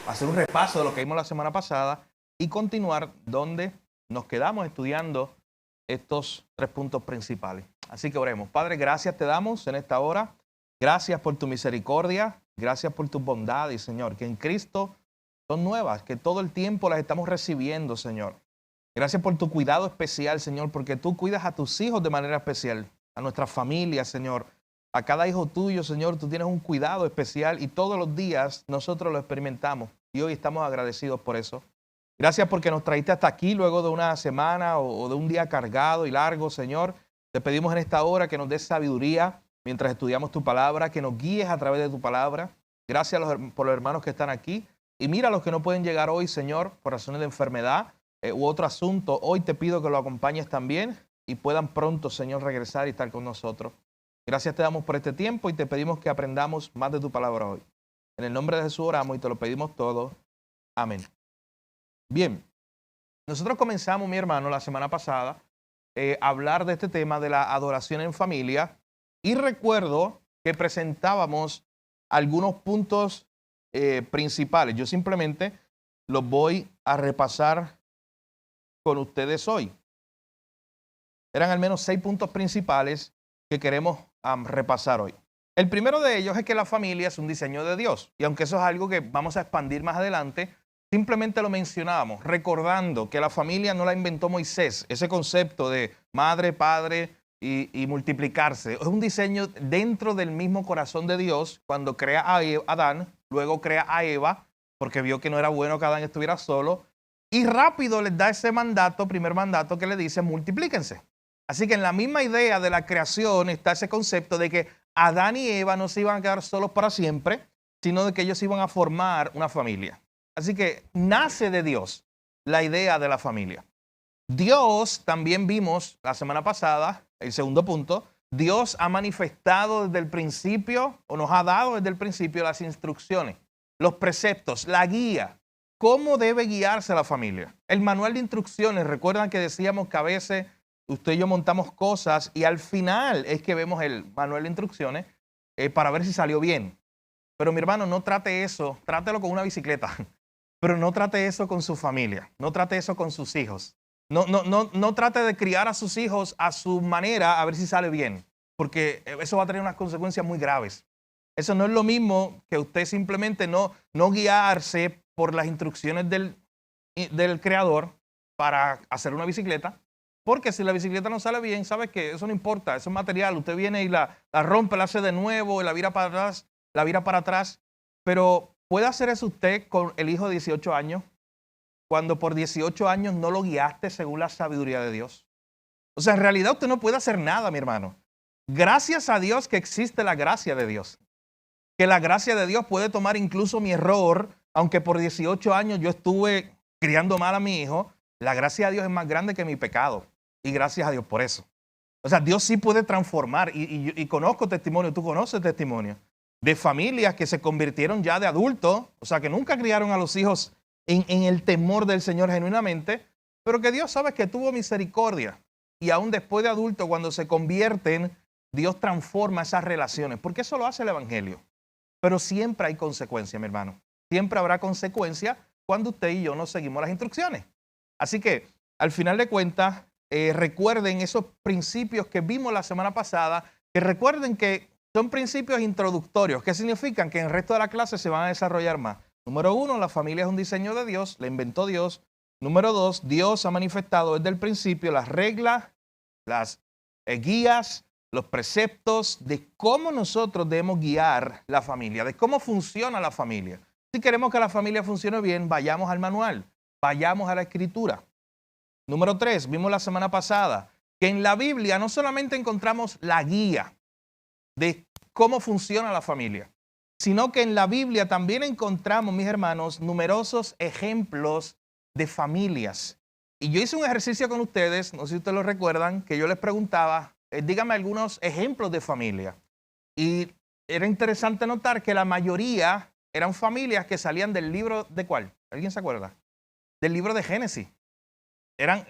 hacer un repaso de lo que vimos la semana pasada y continuar donde nos quedamos estudiando estos 3 puntos principales. Así que oremos. Padre, gracias te damos en esta hora. Gracias por tu misericordia. Gracias por tu bondad, y Señor, que en Cristo son nuevas, que todo el tiempo las estamos recibiendo, Señor. Gracias por tu cuidado especial, Señor, porque tú cuidas a tus hijos de manera especial, a nuestra familia, Señor. A cada hijo tuyo, Señor, tú tienes un cuidado especial y todos los días nosotros lo experimentamos y hoy estamos agradecidos por eso. Gracias porque nos traíste hasta aquí luego de una semana o de un día cargado y largo, Señor. Te pedimos en esta hora que nos des sabiduría mientras estudiamos tu palabra, que nos guíes a través de tu palabra. Gracias por los hermanos que están aquí. Y mira a los que no pueden llegar hoy, Señor, por razones de enfermedad u otro asunto. Hoy te pido que lo acompañes también y puedan pronto, Señor, regresar y estar con nosotros. Gracias te damos por este tiempo y te pedimos que aprendamos más de tu palabra hoy. En el nombre de Jesús oramos y te lo pedimos todo. Amén. Bien, nosotros comenzamos, mi hermano, la semana pasada a hablar de este tema de la adoración en familia y recuerdo que presentábamos algunos puntos principales. Yo simplemente los voy a repasar con ustedes hoy. Eran al menos 6 puntos principales que queremos repasar hoy. El primero de ellos es que la familia es un diseño de Dios. Y aunque eso es algo que vamos a expandir más adelante, simplemente lo mencionábamos, recordando que la familia no la inventó Moisés. Ese concepto de madre, padre y multiplicarse es un diseño dentro del mismo corazón de Dios. Cuando crea a Adán, luego crea a Eva, porque vio que no era bueno que Adán estuviera solo. Y rápido les da ese mandato, primer mandato, que le dice multiplíquense. Así que en la misma idea de la creación está ese concepto de que Adán y Eva no se iban a quedar solos para siempre, sino de que ellos iban a formar una familia. Así que nace de Dios la idea de la familia. Dios, también vimos la semana pasada, el segundo punto, Dios ha manifestado desde el principio, o nos ha dado desde el principio las instrucciones, los preceptos, la guía, cómo debe guiarse la familia. El manual de instrucciones, recuerdan que decíamos que a veces usted y yo montamos cosas y al final es que vemos el manual de instrucciones para ver si salió bien. Pero mi hermano, no trate eso, trátelo con una bicicleta, pero no trate eso con su familia, no trate eso con sus hijos. No trate de criar a sus hijos a su manera a ver si sale bien, porque eso va a tener unas consecuencias muy graves. Eso no es lo mismo que usted simplemente no guiarse por las instrucciones del creador para hacer una bicicleta. Porque si la bicicleta no sale bien, sabe que eso no importa, eso es material. Usted viene y la rompe, la hace de nuevo y la vira para atrás. Pero ¿puede hacer eso usted con el hijo de 18 años? Cuando por 18 años no lo guiaste según la sabiduría de Dios. O sea, en realidad usted no puede hacer nada, mi hermano. Gracias a Dios que existe la gracia de Dios. Que la gracia de Dios puede tomar incluso mi error, aunque por 18 años yo estuve criando mal a mi hijo. La gracia de Dios es más grande que mi pecado. Y gracias a Dios por eso. O sea, Dios sí puede transformar. Y conozco testimonio, tú conoces testimonio de familias que se convirtieron ya de adultos. O sea, que nunca criaron a los hijos en el temor del Señor genuinamente. Pero que Dios sabe que tuvo misericordia. Y aún después de adultos, cuando se convierten, Dios transforma esas relaciones. Porque eso lo hace el Evangelio. Pero siempre hay consecuencias, mi hermano. Siempre habrá consecuencias cuando usted y yo no seguimos las instrucciones. Así que, al final de cuentas, recuerden esos principios que vimos la semana pasada, que recuerden que son principios introductorios, que significan que en el resto de la clase se van a desarrollar más. Número 1, la familia es un diseño de Dios, la inventó Dios. Número 2, Dios ha manifestado desde el principio las reglas, las guías, los preceptos de cómo nosotros debemos guiar la familia, de cómo funciona la familia. Si queremos que la familia funcione bien, vayamos al manual, vayamos a la escritura. Número 3, vimos la semana pasada que en la Biblia no solamente encontramos la guía de cómo funciona la familia, sino que en la Biblia también encontramos, mis hermanos, numerosos ejemplos de familias. Y yo hice un ejercicio con ustedes, no sé si ustedes lo recuerdan, que yo les preguntaba, díganme algunos ejemplos de familia. Y era interesante notar que la mayoría eran familias que salían del libro ¿de cuál? ¿Alguien se acuerda? Del libro de Génesis.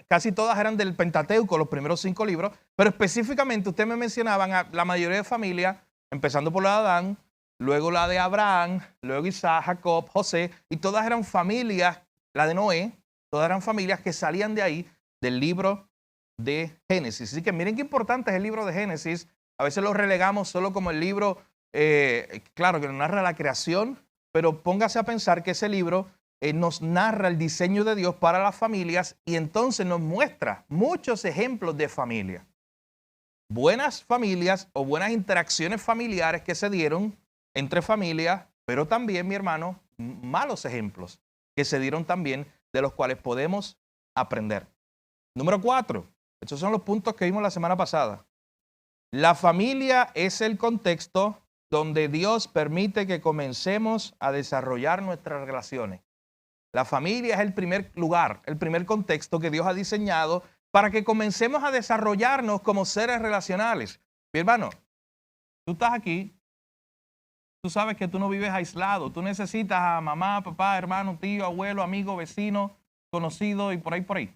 Casi todas eran del Pentateuco, los primeros 5 libros, pero específicamente ustedes me mencionaban a la mayoría de familias, empezando por la de Adán, luego la de Abraham, luego Isaac, Jacob, José, y todas eran familias, la de Noé, todas eran familias que salían de ahí, del libro de Génesis. Así que miren qué importante es el libro de Génesis. A veces lo relegamos solo como el libro, claro, que nos narra la creación, pero póngase a pensar que ese libro nos narra el diseño de Dios para las familias y entonces nos muestra muchos ejemplos de familia. Buenas familias o buenas interacciones familiares que se dieron entre familias, pero también, mi hermano, malos ejemplos que se dieron también de los cuales podemos aprender. Número 4. Estos son los puntos que vimos la semana pasada. La familia es el contexto donde Dios permite que comencemos a desarrollar nuestras relaciones. La familia es el primer lugar, el primer contexto que Dios ha diseñado para que comencemos a desarrollarnos como seres relacionales. Mi hermano, tú estás aquí, tú sabes que tú no vives aislado, tú necesitas a mamá, papá, hermano, tío, abuelo, amigo, vecino, conocido y por ahí.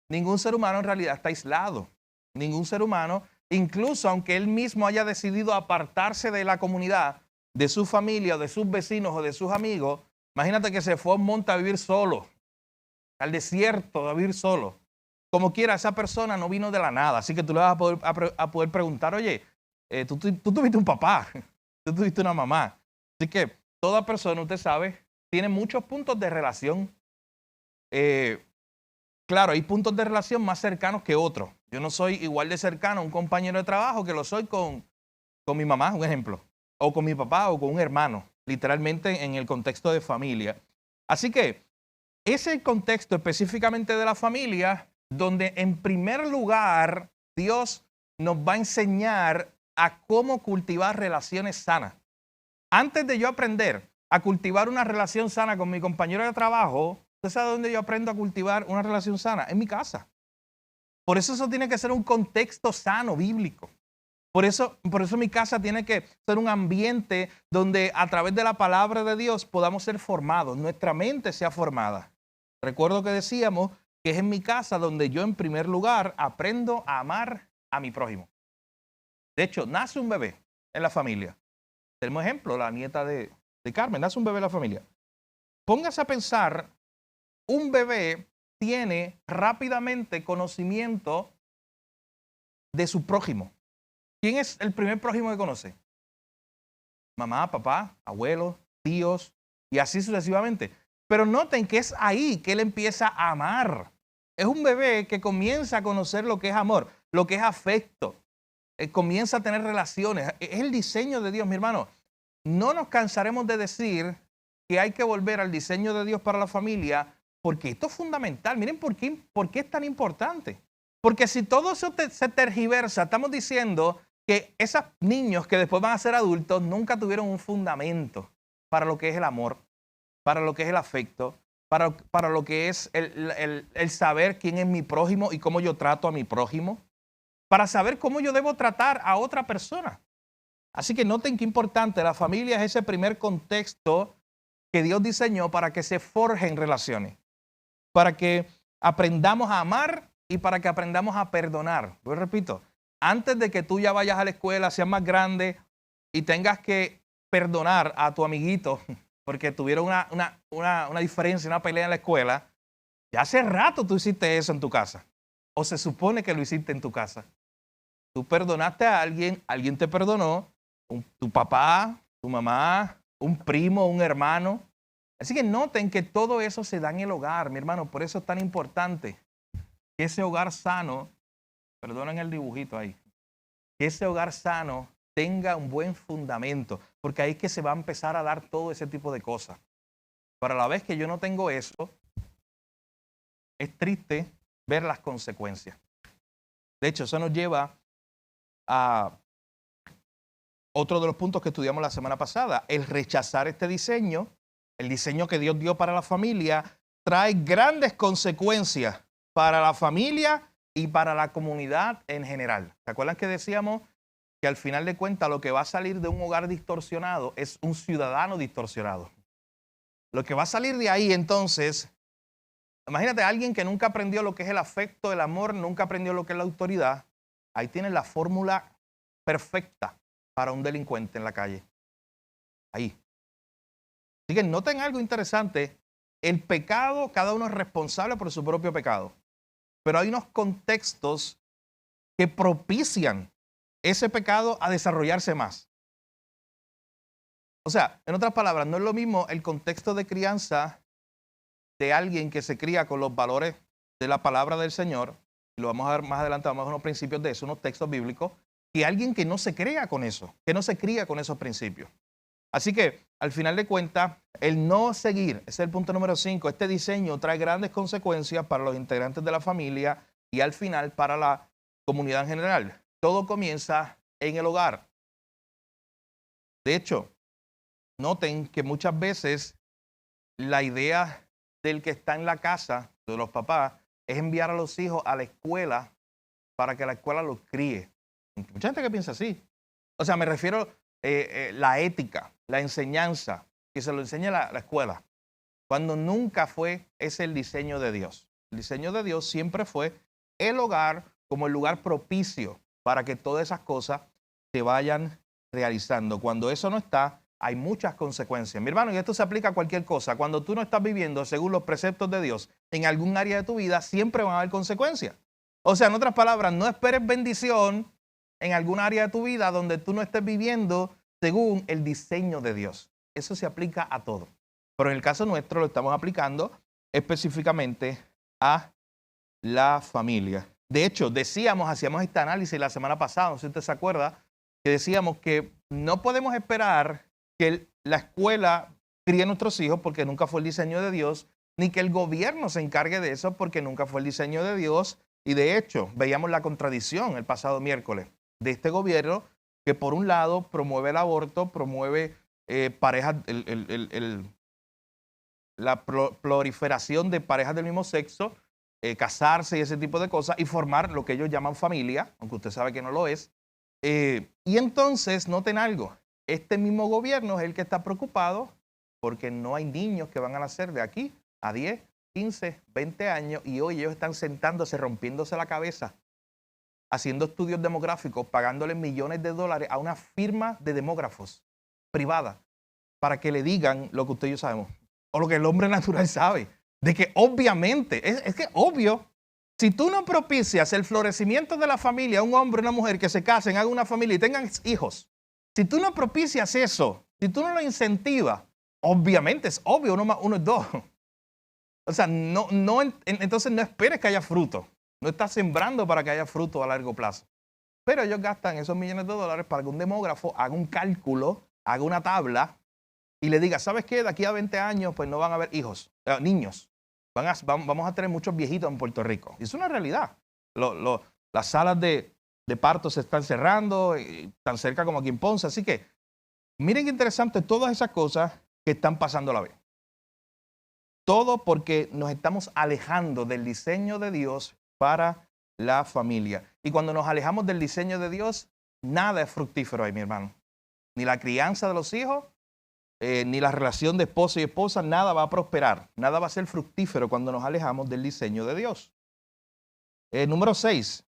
Ningún ser humano en realidad está aislado. Ningún ser humano, incluso aunque él mismo haya decidido apartarse de la comunidad, de su familia, o de sus vecinos o de sus amigos, imagínate que se fue a un monte a vivir solo, al desierto a vivir solo. Como quiera, esa persona no vino de la nada, así que tú le vas a poder preguntar, oye, tú tuviste un papá, tú tuviste una mamá. Así que toda persona, usted sabe, tiene muchos puntos de relación. Claro, hay puntos de relación más cercanos que otros. Yo no soy igual de cercano a un compañero de trabajo que lo soy con mi mamá, un ejemplo, o con mi papá o con un hermano, literalmente en el contexto de familia. Así que ese contexto específicamente de la familia, donde en primer lugar Dios nos va a enseñar a cómo cultivar relaciones sanas. Antes de yo aprender a cultivar una relación sana con mi compañero de trabajo, ¿usted sabe dónde yo aprendo a cultivar una relación sana? En mi casa. Por eso tiene que ser un contexto sano, bíblico. Por eso mi casa tiene que ser un ambiente donde a través de la palabra de Dios podamos ser formados, nuestra mente sea formada. Recuerdo que decíamos que es en mi casa donde yo en primer lugar aprendo a amar a mi prójimo. De hecho, nace un bebé en la familia. Tenemos ejemplo, la nieta de Carmen, nace un bebé en la familia. Póngase a pensar, un bebé tiene rápidamente conocimiento de su prójimo. ¿Quién es el primer prójimo que conoce? Mamá, papá, abuelos, tíos y así sucesivamente. Pero noten que es ahí que él empieza a amar. Es un bebé que comienza a conocer lo que es amor, lo que es afecto. Comienza a tener relaciones. Es el diseño de Dios, mi hermano. No nos cansaremos de decir que hay que volver al diseño de Dios para la familia, porque esto es fundamental. Miren por qué es tan importante. Porque si todo eso se tergiversa, estamos diciendo que esos niños que después van a ser adultos nunca tuvieron un fundamento para lo que es el amor, para lo que es el afecto, para lo que es el saber quién es mi prójimo y cómo yo trato a mi prójimo, para saber cómo yo debo tratar a otra persona. Así que noten qué importante, la familia es ese primer contexto que Dios diseñó para que se forjen relaciones, para que aprendamos a amar y para que aprendamos a perdonar. Yo repito, antes de que tú ya vayas a la escuela, seas más grande y tengas que perdonar a tu amiguito porque tuvieron una diferencia, una pelea en la escuela, ya hace rato tú hiciste eso en tu casa. O se supone que lo hiciste en tu casa. Tú perdonaste a alguien, alguien te perdonó, tu papá, tu mamá, un primo, un hermano. Así que noten que todo eso se da en el hogar, mi hermano. Por eso es tan importante que ese hogar sano, perdonen el dibujito ahí, que ese hogar sano tenga un buen fundamento, porque ahí es que se va a empezar a dar todo ese tipo de cosas. Pero a la vez que yo no tengo eso, es triste ver las consecuencias. De hecho, eso nos lleva a otro de los puntos que estudiamos la semana pasada. El rechazar este diseño, el diseño que Dios dio para la familia, trae grandes consecuencias para la familia y para la comunidad en general. ¿Se acuerdan que decíamos que al final de cuentas lo que va a salir de un hogar distorsionado es un ciudadano distorsionado? Lo que va a salir de ahí entonces, imagínate a alguien que nunca aprendió lo que es el afecto, el amor, nunca aprendió lo que es la autoridad. Ahí tienes la fórmula perfecta para un delincuente en la calle. ahí. Así que noten algo interesante. El pecado, cada uno es responsable por su propio pecado. Pero hay unos contextos que propician ese pecado a desarrollarse más. O sea, en otras palabras, no es lo mismo el contexto de crianza de alguien que se cría con los valores de la palabra del Señor, y lo vamos a ver más adelante, vamos a ver unos principios de eso, unos textos bíblicos, que alguien que no se cría con eso, que no se cría con esos principios. Así que, al final de cuentas, el no seguir, ese es el punto número 5, este diseño trae grandes consecuencias para los integrantes de la familia y al final para la comunidad en general. Todo comienza en el hogar. De hecho, noten que muchas veces la idea del que está en la casa, de los papás, es enviar a los hijos a la escuela para que la escuela los críe. Mucha gente que piensa así. O sea, me refiero a la ética, la enseñanza, que se lo enseñe la escuela. Cuando nunca fue ese el diseño de Dios. El diseño de Dios siempre fue el hogar como el lugar propicio para que todas esas cosas se vayan realizando. Cuando eso no está, hay muchas consecuencias. Mi hermano, y esto se aplica a cualquier cosa. Cuando tú no estás viviendo según los preceptos de Dios en algún área de tu vida, siempre van a haber consecuencias. O sea, en otras palabras, no esperes bendición en algún área de tu vida donde tú no estés viviendo según el diseño de Dios. Eso se aplica a todo. Pero en el caso nuestro lo estamos aplicando específicamente a la familia. De hecho, hacíamos este análisis la semana pasada, no sé si usted se acuerda, que decíamos que no podemos esperar que la escuela críe a nuestros hijos porque nunca fue el diseño de Dios, ni que el gobierno se encargue de eso porque nunca fue el diseño de Dios. Y de hecho, veíamos la contradicción el pasado miércoles de este gobierno que por un lado promueve el aborto, promueve parejas, la proliferación de parejas del mismo sexo, casarse y ese tipo de cosas y formar lo que ellos llaman familia, aunque usted sabe que no lo es. Y entonces, noten algo, este mismo gobierno es el que está preocupado porque no hay niños que van a nacer de aquí a 10, 15, 20 años y hoy ellos están sentándose, rompiéndose la cabeza, haciendo estudios demográficos, pagándole millones de dólares a una firma de demógrafos privada para que le digan lo que usted y yo sabemos, o lo que el hombre natural sabe, de que obviamente, es que obvio, si tú no propicias el florecimiento de la familia, un hombre y una mujer que se casen, hagan una familia y tengan hijos, si tú no propicias eso, si tú no lo incentivas, obviamente es obvio, 1 más 1 es 2. O sea, entonces no esperes que haya fruto. No estás sembrando para que haya fruto a largo plazo. Pero ellos gastan esos millones de dólares para que un demógrafo haga un cálculo, haga una tabla y le diga, ¿sabes qué? De aquí a 20 años pues no van a haber hijos, niños. Vamos a tener muchos viejitos en Puerto Rico. Y es una realidad. Las salas de parto se están cerrando, tan cerca como aquí en Ponce. Así que miren qué interesante todas esas cosas que están pasando a la vez. Todo porque nos estamos alejando del diseño de Dios para la familia. Y cuando nos alejamos del diseño de Dios, nada es fructífero ahí, mi hermano. Ni la crianza de los hijos, ni la relación de esposo y esposa, nada va a prosperar. Nada va a ser fructífero cuando nos alejamos del diseño de Dios. Número 6.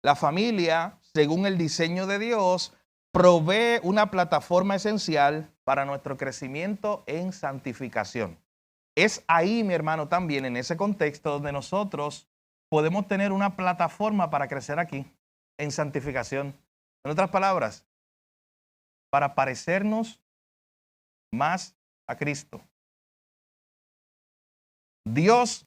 La familia, según el diseño de Dios, provee una plataforma esencial para nuestro crecimiento en santificación. Es ahí, mi hermano, también en ese contexto donde nosotros podemos tener una plataforma para crecer aquí, en santificación. En otras palabras, para parecernos más a Cristo. Dios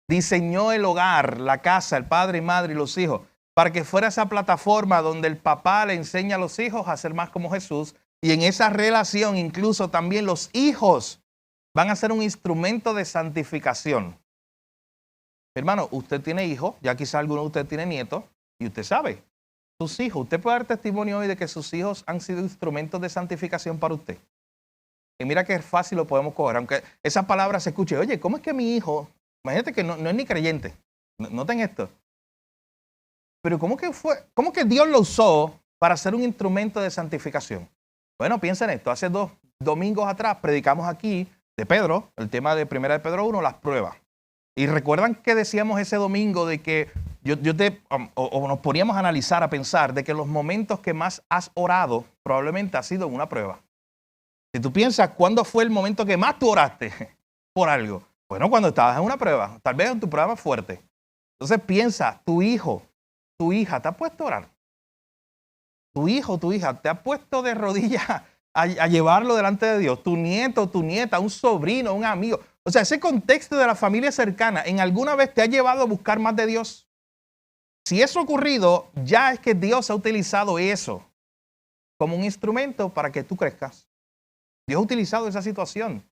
diseñó el hogar, la casa, el padre y madre y los hijos, para que fuera esa plataforma donde el papá le enseña a los hijos a ser más como Jesús y en esa relación incluso también los hijos van a ser un instrumento de santificación. Hermano, usted tiene hijos, ya quizá alguno de ustedes tiene nietos, y usted sabe, sus hijos, usted puede dar testimonio hoy de que sus hijos han sido instrumentos de santificación para usted. Y mira qué fácil lo podemos coger, aunque esa palabra se escuche, oye, ¿cómo es que mi hijo, imagínate que no es ni creyente, noten esto, pero ¿cómo que Dios lo usó para ser un instrumento de santificación? Bueno, piensa en esto, hace 2 domingos atrás predicamos aquí de Pedro, el tema de 1 de Pedro 1, las pruebas. Y recuerdan que decíamos ese domingo de que nos poníamos a analizar, a pensar de que los momentos que más has orado probablemente ha sido en una prueba. Si tú piensas, ¿cuándo fue el momento que más tú oraste por algo? Bueno, cuando estabas en una prueba, tal vez en tu prueba más fuerte. Entonces piensa, tu hijo, tu hija, ¿te ha puesto a orar? Tu hijo, tu hija, ¿te ha puesto de rodillas a llevarlo delante de Dios? Tu nieto, tu nieta, un sobrino, un amigo. O sea, ese contexto de la familia cercana, ¿en alguna vez te ha llevado a buscar más de Dios? Si eso ha ocurrido, ya es que Dios ha utilizado eso como un instrumento para que tú crezcas. Dios ha utilizado esa situación.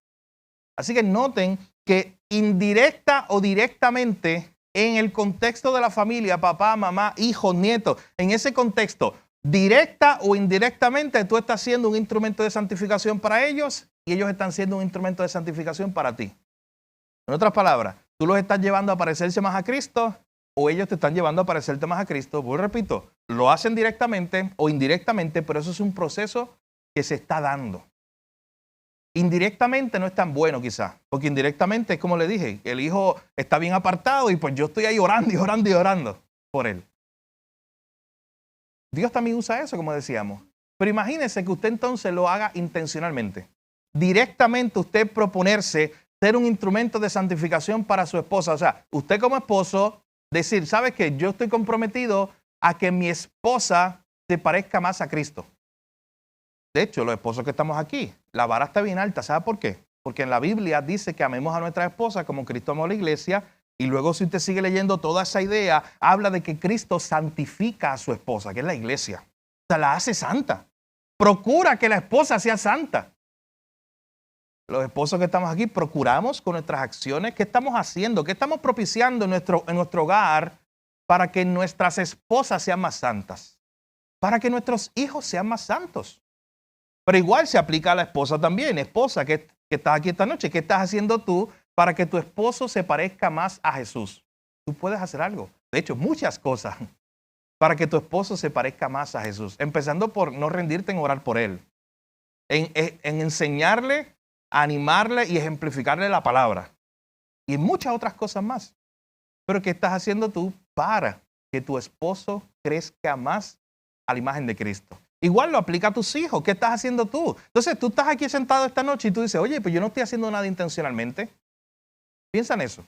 Así que noten que indirecta o directamente en el contexto de la familia, papá, mamá, hijos, nietos, en ese contexto, directa o indirectamente, tú estás siendo un instrumento de santificación para ellos y ellos están siendo un instrumento de santificación para ti. En otras palabras, tú los estás llevando a parecerse más a Cristo o ellos te están llevando a parecerte más a Cristo. Pues repito, lo hacen directamente o indirectamente, pero eso es un proceso que se está dando. Indirectamente no es tan bueno quizás, porque indirectamente es como le dije, el hijo está bien apartado y pues yo estoy ahí orando y orando y orando por él. Dios también usa eso, como decíamos. Pero imagínese que usted entonces lo haga intencionalmente. Directamente usted proponerse ser un instrumento de santificación para su esposa. O sea, usted como esposo decir, ¿sabes qué? Yo estoy comprometido a que mi esposa se parezca más a Cristo. De hecho, los esposos que estamos aquí, la vara está bien alta. ¿Sabe por qué? Porque en la Biblia dice que amemos a nuestra esposa como Cristo amó a la iglesia. Y luego si usted sigue leyendo toda esa idea, habla de que Cristo santifica a su esposa, que es la iglesia. O sea, la hace santa. Procura que la esposa sea santa. Los esposos que estamos aquí procuramos con nuestras acciones, ¿qué estamos haciendo? ¿Qué estamos propiciando en nuestro hogar para que nuestras esposas sean más santas? Para que nuestros hijos sean más santos. Pero igual se aplica a la esposa también. Esposa que estás aquí esta noche, ¿qué estás haciendo tú para que tu esposo se parezca más a Jesús? Tú puedes hacer algo. De hecho, muchas cosas para que tu esposo se parezca más a Jesús. Empezando por no rendirte en orar por él. En enseñarle, animarle y ejemplificarle la palabra. Y en muchas otras cosas más. Pero ¿qué estás haciendo tú para que tu esposo crezca más a la imagen de Cristo? Igual lo aplica a tus hijos. ¿Qué estás haciendo tú? Entonces tú estás aquí sentado esta noche y tú dices, oye, pues yo no estoy haciendo nada intencionalmente. Piensa en eso.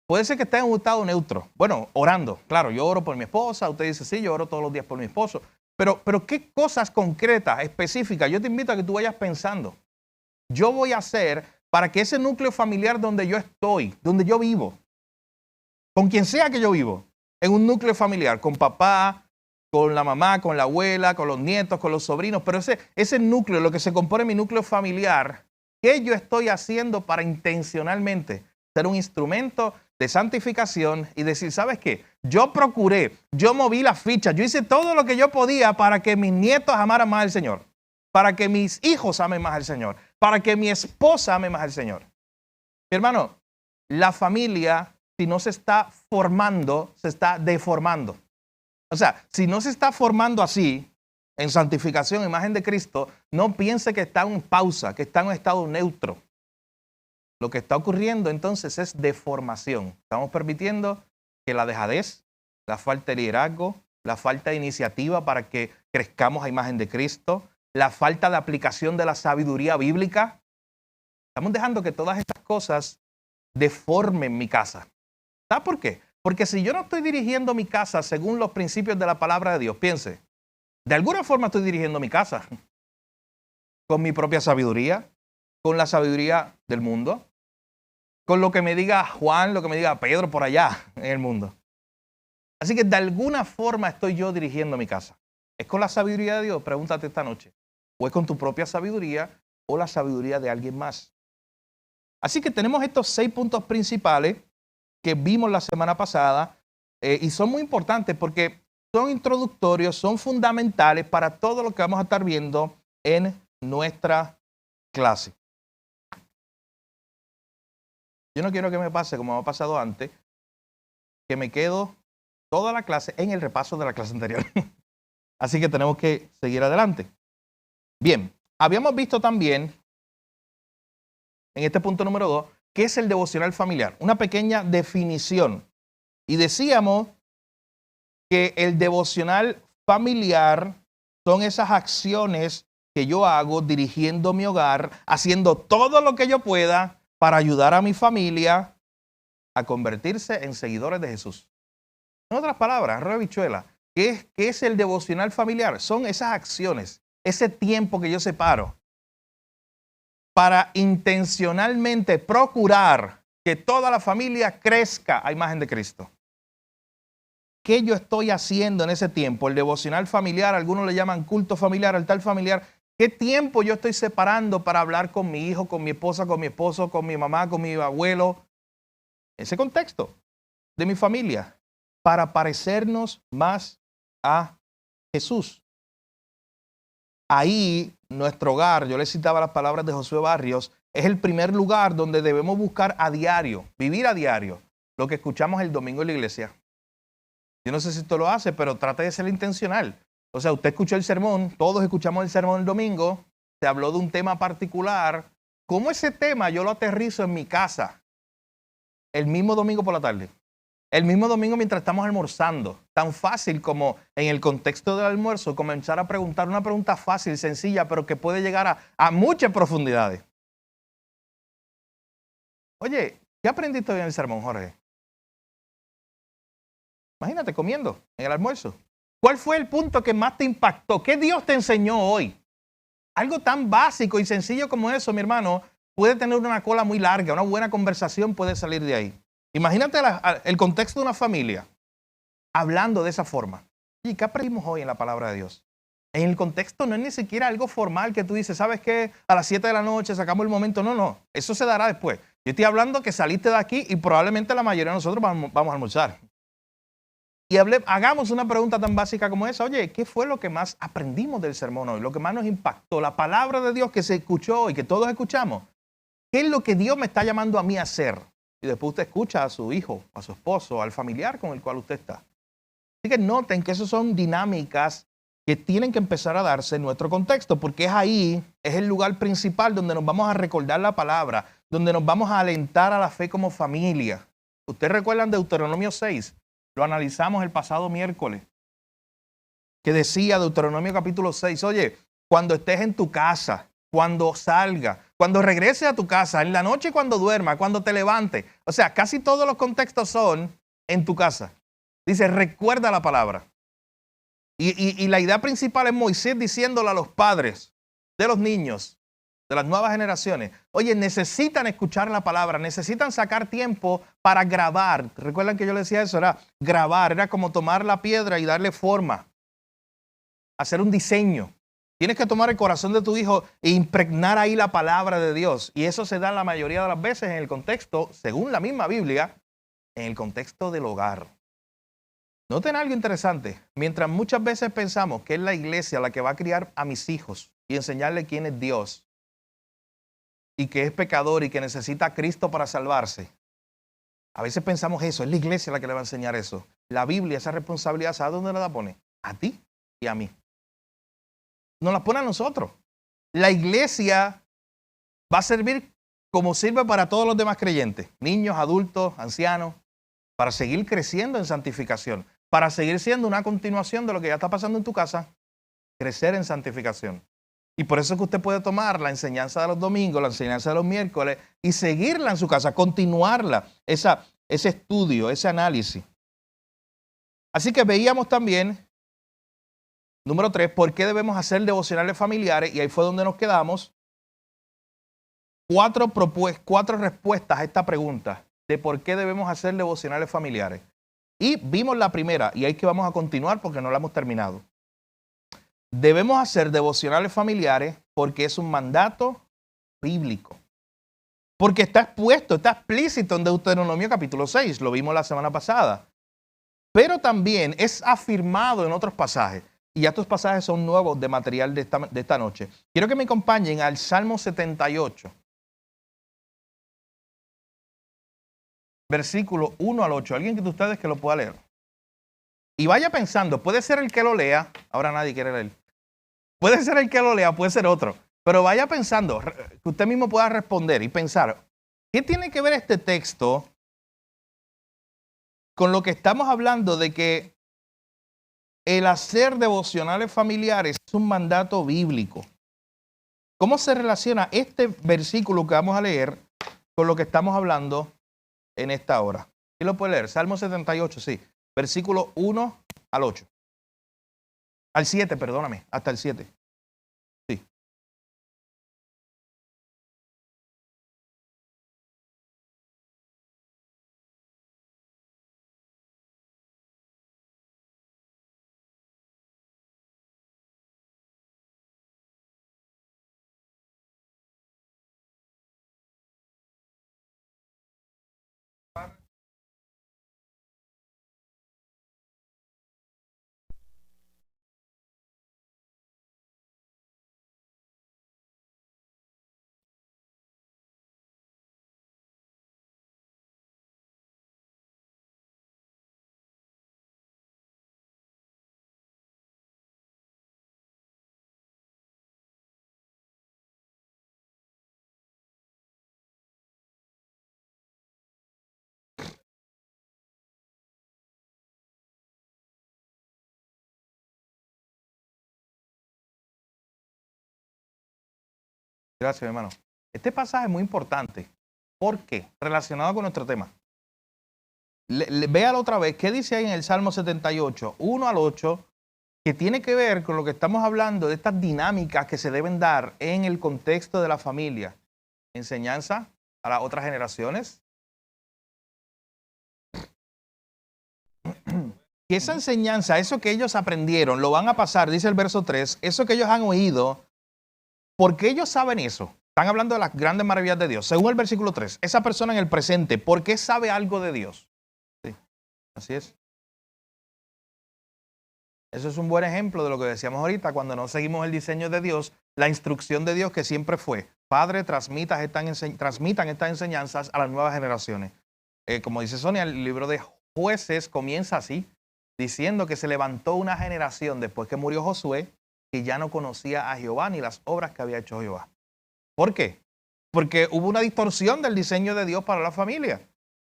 Puede ser que estés en un estado neutro. Bueno, orando. Claro, yo oro por mi esposa. Usted dice, sí, yo oro todos los días por mi esposo. Pero ¿qué cosas concretas, específicas? Yo te invito a que tú vayas pensando. Yo voy a hacer para que ese núcleo familiar donde yo estoy, donde yo vivo, con quien sea que yo vivo, en un núcleo familiar, con papá, con la mamá, con la abuela, con los nietos, con los sobrinos, pero ese núcleo, lo que se compone mi núcleo familiar, ¿qué yo estoy haciendo para intencionalmente ser un instrumento de santificación y decir, ¿sabes qué? Yo procuré, yo moví las fichas, yo hice todo lo que yo podía para que mis nietos amaran más al Señor, para que mis hijos amen más al Señor, para que mi esposa ame más al Señor. Mi hermano, la familia, si no se está formando, se está deformando. O sea, si no se está formando así, en santificación, imagen de Cristo, no piense que está en pausa, que está en un estado neutro. Lo que está ocurriendo entonces es deformación. Estamos permitiendo que la dejadez, la falta de liderazgo, la falta de iniciativa para que crezcamos a imagen de Cristo, la falta de aplicación de la sabiduría bíblica, estamos dejando que todas estas cosas deformen mi casa. ¿Sabe por qué? Porque si yo no estoy dirigiendo mi casa según los principios de la palabra de Dios, piense, de alguna forma estoy dirigiendo mi casa con mi propia sabiduría, con la sabiduría del mundo, con lo que me diga Juan, lo que me diga Pedro por allá en el mundo. Así que de alguna forma estoy yo dirigiendo mi casa. ¿Es con la sabiduría de Dios? Pregúntate esta noche. ¿O es con tu propia sabiduría o la sabiduría de alguien más? Así que tenemos estos 6 puntos principales que vimos la semana pasada y son muy importantes porque son introductorios, son fundamentales para todo lo que vamos a estar viendo en nuestra clase. Yo no quiero que me pase como me ha pasado antes, que me quedo toda la clase en el repaso de la clase anterior. Así que tenemos que seguir adelante. Bien, habíamos visto también en este punto número 2 qué es el devocional familiar, una pequeña definición. Y decíamos que el devocional familiar son esas acciones que yo hago dirigiendo mi hogar, haciendo todo lo que yo pueda para ayudar a mi familia a convertirse en seguidores de Jesús. En otras palabras, arroz de habichuela, ¿qué es el devocional familiar? Son esas acciones, ese tiempo que yo separo para intencionalmente procurar que toda la familia crezca a imagen de Cristo. ¿Qué yo estoy haciendo en ese tiempo? El devocional familiar, algunos le llaman culto familiar, altar familiar. ¿Qué tiempo yo estoy separando para hablar con mi hijo, con mi esposa, con mi esposo, con mi mamá, con mi abuelo? Ese contexto de mi familia, para parecernos más a Jesús. Ahí, nuestro hogar, yo les citaba las palabras de Josué Barrios, es el primer lugar donde debemos buscar a diario, vivir a diario, lo que escuchamos el domingo en la iglesia. Yo no sé si esto lo hace, pero trate de ser intencional. O sea, usted escuchó el sermón, todos escuchamos el sermón el domingo, se habló de un tema particular. ¿Cómo ese tema yo lo aterrizo en mi casa el mismo domingo por la tarde? El mismo domingo mientras estamos almorzando. Tan fácil como en el contexto del almuerzo comenzar a preguntar una pregunta fácil, sencilla, pero que puede llegar a muchas profundidades. Oye, ¿qué aprendiste hoy en el sermón, Jorge? Imagínate comiendo en el almuerzo. ¿Cuál fue el punto que más te impactó? ¿Qué Dios te enseñó hoy? Algo tan básico y sencillo como eso, mi hermano, puede tener una cola muy larga. Una buena conversación puede salir de ahí. Imagínate el contexto de una familia hablando de esa forma. ¿Y qué aprendimos hoy en la palabra de Dios? En el contexto no es ni siquiera algo formal que tú dices, ¿sabes qué? A las 7 de la noche sacamos el momento. No, eso se dará después. Yo estoy hablando que saliste de aquí y probablemente la mayoría de nosotros vamos a almorzar. Y hagamos una pregunta tan básica como esa. Oye, ¿qué fue lo que más aprendimos del sermón hoy? Lo que más nos impactó, la palabra de Dios que se escuchó y que todos escuchamos. ¿Qué es lo que Dios me está llamando a mí a hacer? Y después usted escucha a su hijo, a su esposo, al familiar con el cual usted está. Así que noten que esas son dinámicas que tienen que empezar a darse en nuestro contexto, porque es el lugar principal donde nos vamos a recordar la palabra, donde nos vamos a alentar a la fe como familia. Ustedes recuerdan Deuteronomio 6, lo analizamos el pasado miércoles, que decía Deuteronomio capítulo 6, oye, cuando estés en tu casa, cuando salga, cuando regreses a tu casa, en la noche cuando duerma, cuando te levantes. O sea, casi todos los contextos son en tu casa. Dice, recuerda la palabra. Y la idea principal es Moisés diciéndole a los padres de los niños, de las nuevas generaciones, oye, necesitan escuchar la palabra, necesitan sacar tiempo para grabar. ¿Recuerdan que yo les decía eso? Era grabar, era como tomar la piedra y darle forma, hacer un diseño. Tienes que tomar el corazón de tu hijo e impregnar ahí la palabra de Dios. Y eso se da la mayoría de las veces en el contexto, según la misma Biblia, en el contexto del hogar. Noten algo interesante. Mientras muchas veces pensamos que es la iglesia la que va a criar a mis hijos y enseñarle quién es Dios y que es pecador y que necesita a Cristo para salvarse, a veces pensamos eso, es la iglesia la que le va a enseñar eso. La Biblia, esa responsabilidad, ¿sabes dónde la pone? A ti y a mí. Nos la pone a nosotros. La iglesia va a servir como sirve para todos los demás creyentes, niños, adultos, ancianos, para seguir creciendo en santificación, para seguir siendo una continuación de lo que ya está pasando en tu casa, crecer en santificación. Y por eso es que usted puede tomar la enseñanza de los domingos, la enseñanza de los miércoles y seguirla en su casa, continuarla, ese estudio, ese análisis. Así que veíamos también, número 3, ¿por qué debemos hacer devocionales familiares? Y ahí fue donde nos quedamos. 4 respuestas a esta pregunta de por qué debemos hacer devocionales familiares. Y vimos la primera, y ahí que vamos a continuar porque no la hemos terminado. Debemos hacer devocionales familiares porque es un mandato bíblico. Porque está expuesto, está explícito en Deuteronomio capítulo 6, lo vimos la semana pasada. Pero también es afirmado en otros pasajes. Y ya estos pasajes son nuevos de material de esta noche. Quiero que me acompañen al Salmo 78. Versículo 1 al 8. Alguien de ustedes que lo pueda leer. Y vaya pensando, puede ser el que lo lea. Ahora nadie quiere leer. Puede ser el que lo lea, puede ser otro. Pero vaya pensando, que usted mismo pueda responder y pensar, ¿qué tiene que ver este texto con lo que estamos hablando de que el hacer devocionales familiares es un mandato bíblico? ¿Cómo se relaciona este versículo que vamos a leer con lo que estamos hablando en esta hora? ¿Quién lo puede leer? Salmo 78, sí. Versículo 1 al 8. Al 7, perdóname, hasta el 7. Sí. Gracias, hermano. Este pasaje es muy importante. ¿Por qué? Relacionado con nuestro tema. Véalo otra vez. ¿Qué dice ahí en el Salmo 78, 1 al 8? Que tiene que ver con lo que estamos hablando de estas dinámicas que se deben dar en el contexto de la familia. Enseñanza a las otras generaciones. Que esa enseñanza, eso que ellos aprendieron, lo van a pasar, dice el verso 3, eso que ellos han oído. ¿Por qué ellos saben eso? Están hablando de las grandes maravillas de Dios. Según el versículo 3, esa persona en el presente, ¿por qué sabe algo de Dios? Sí, así es. Eso es un buen ejemplo de lo que decíamos ahorita, cuando no seguimos el diseño de Dios, la instrucción de Dios que siempre fue, Padre, transmitan estas enseñanzas a las nuevas generaciones. Como dice Sonia, el libro de Jueces comienza así, diciendo que se levantó una generación después que murió Josué, que ya no conocía a Jehová ni las obras que había hecho Jehová. ¿Por qué? Porque hubo una distorsión del diseño de Dios para la familia.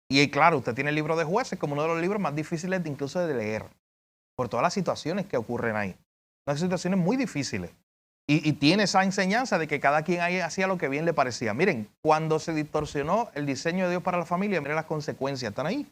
Y claro, usted tiene el libro de Jueces como uno de los libros más difíciles incluso de leer, por todas las situaciones que ocurren ahí. Unas situaciones muy difíciles. Y tiene esa enseñanza de que cada quien ahí hacía lo que bien le parecía. Miren, cuando se distorsionó el diseño de Dios para la familia, miren las consecuencias, están ahí.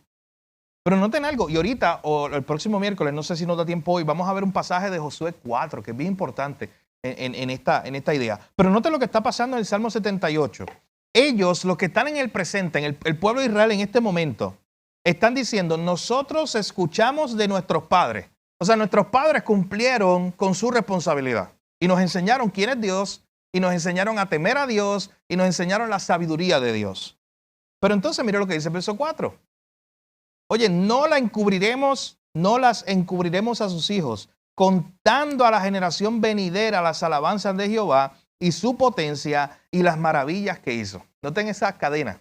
Pero noten algo, y ahorita, o el próximo miércoles, no sé si nos da tiempo hoy, vamos a ver un pasaje de Josué 4, que es bien importante en esta idea. Pero noten lo que está pasando en el Salmo 78. Ellos, los que están en el presente, el pueblo de Israel en este momento, están diciendo, nosotros escuchamos de nuestros padres. O sea, nuestros padres cumplieron con su responsabilidad y nos enseñaron quién es Dios y nos enseñaron a temer a Dios y nos enseñaron la sabiduría de Dios. Pero entonces mire lo que dice el verso 4. Oye, no las encubriremos a sus hijos, contando a la generación venidera las alabanzas de Jehová y su potencia y las maravillas que hizo. Noten esa cadena.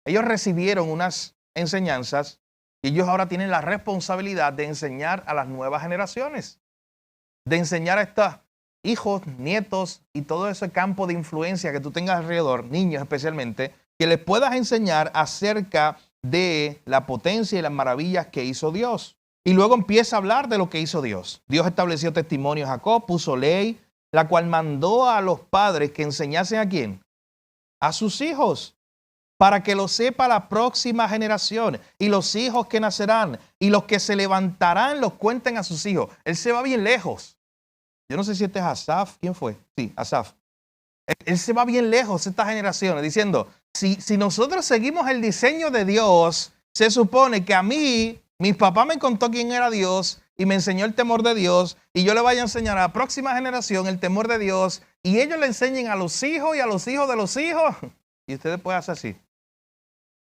Ellos recibieron unas enseñanzas y ellos ahora tienen la responsabilidad de enseñar a las nuevas generaciones, de enseñar a estos hijos, nietos y todo ese campo de influencia que tú tengas alrededor, niños especialmente, que les puedas enseñar acerca de la potencia y las maravillas que hizo Dios. Y luego empieza a hablar de lo que hizo Dios. Dios estableció testimonio a Jacob, puso ley, la cual mandó a los padres que enseñasen ¿a quién? A sus hijos, para que lo sepa la próxima generación y los hijos que nacerán y los que se levantarán los cuenten a sus hijos. Él se va bien lejos. Yo no sé si este es Asaf. ¿Quién fue? Sí, Asaf. Él se va bien lejos, estas generaciones, diciendo, si nosotros seguimos el diseño de Dios, se supone que a mí, mis papás me contó quién era Dios y me enseñó el temor de Dios y yo le vaya a enseñar a la próxima generación el temor de Dios y ellos le enseñen a los hijos y a los hijos de los hijos. Y ustedes pueden hacer así.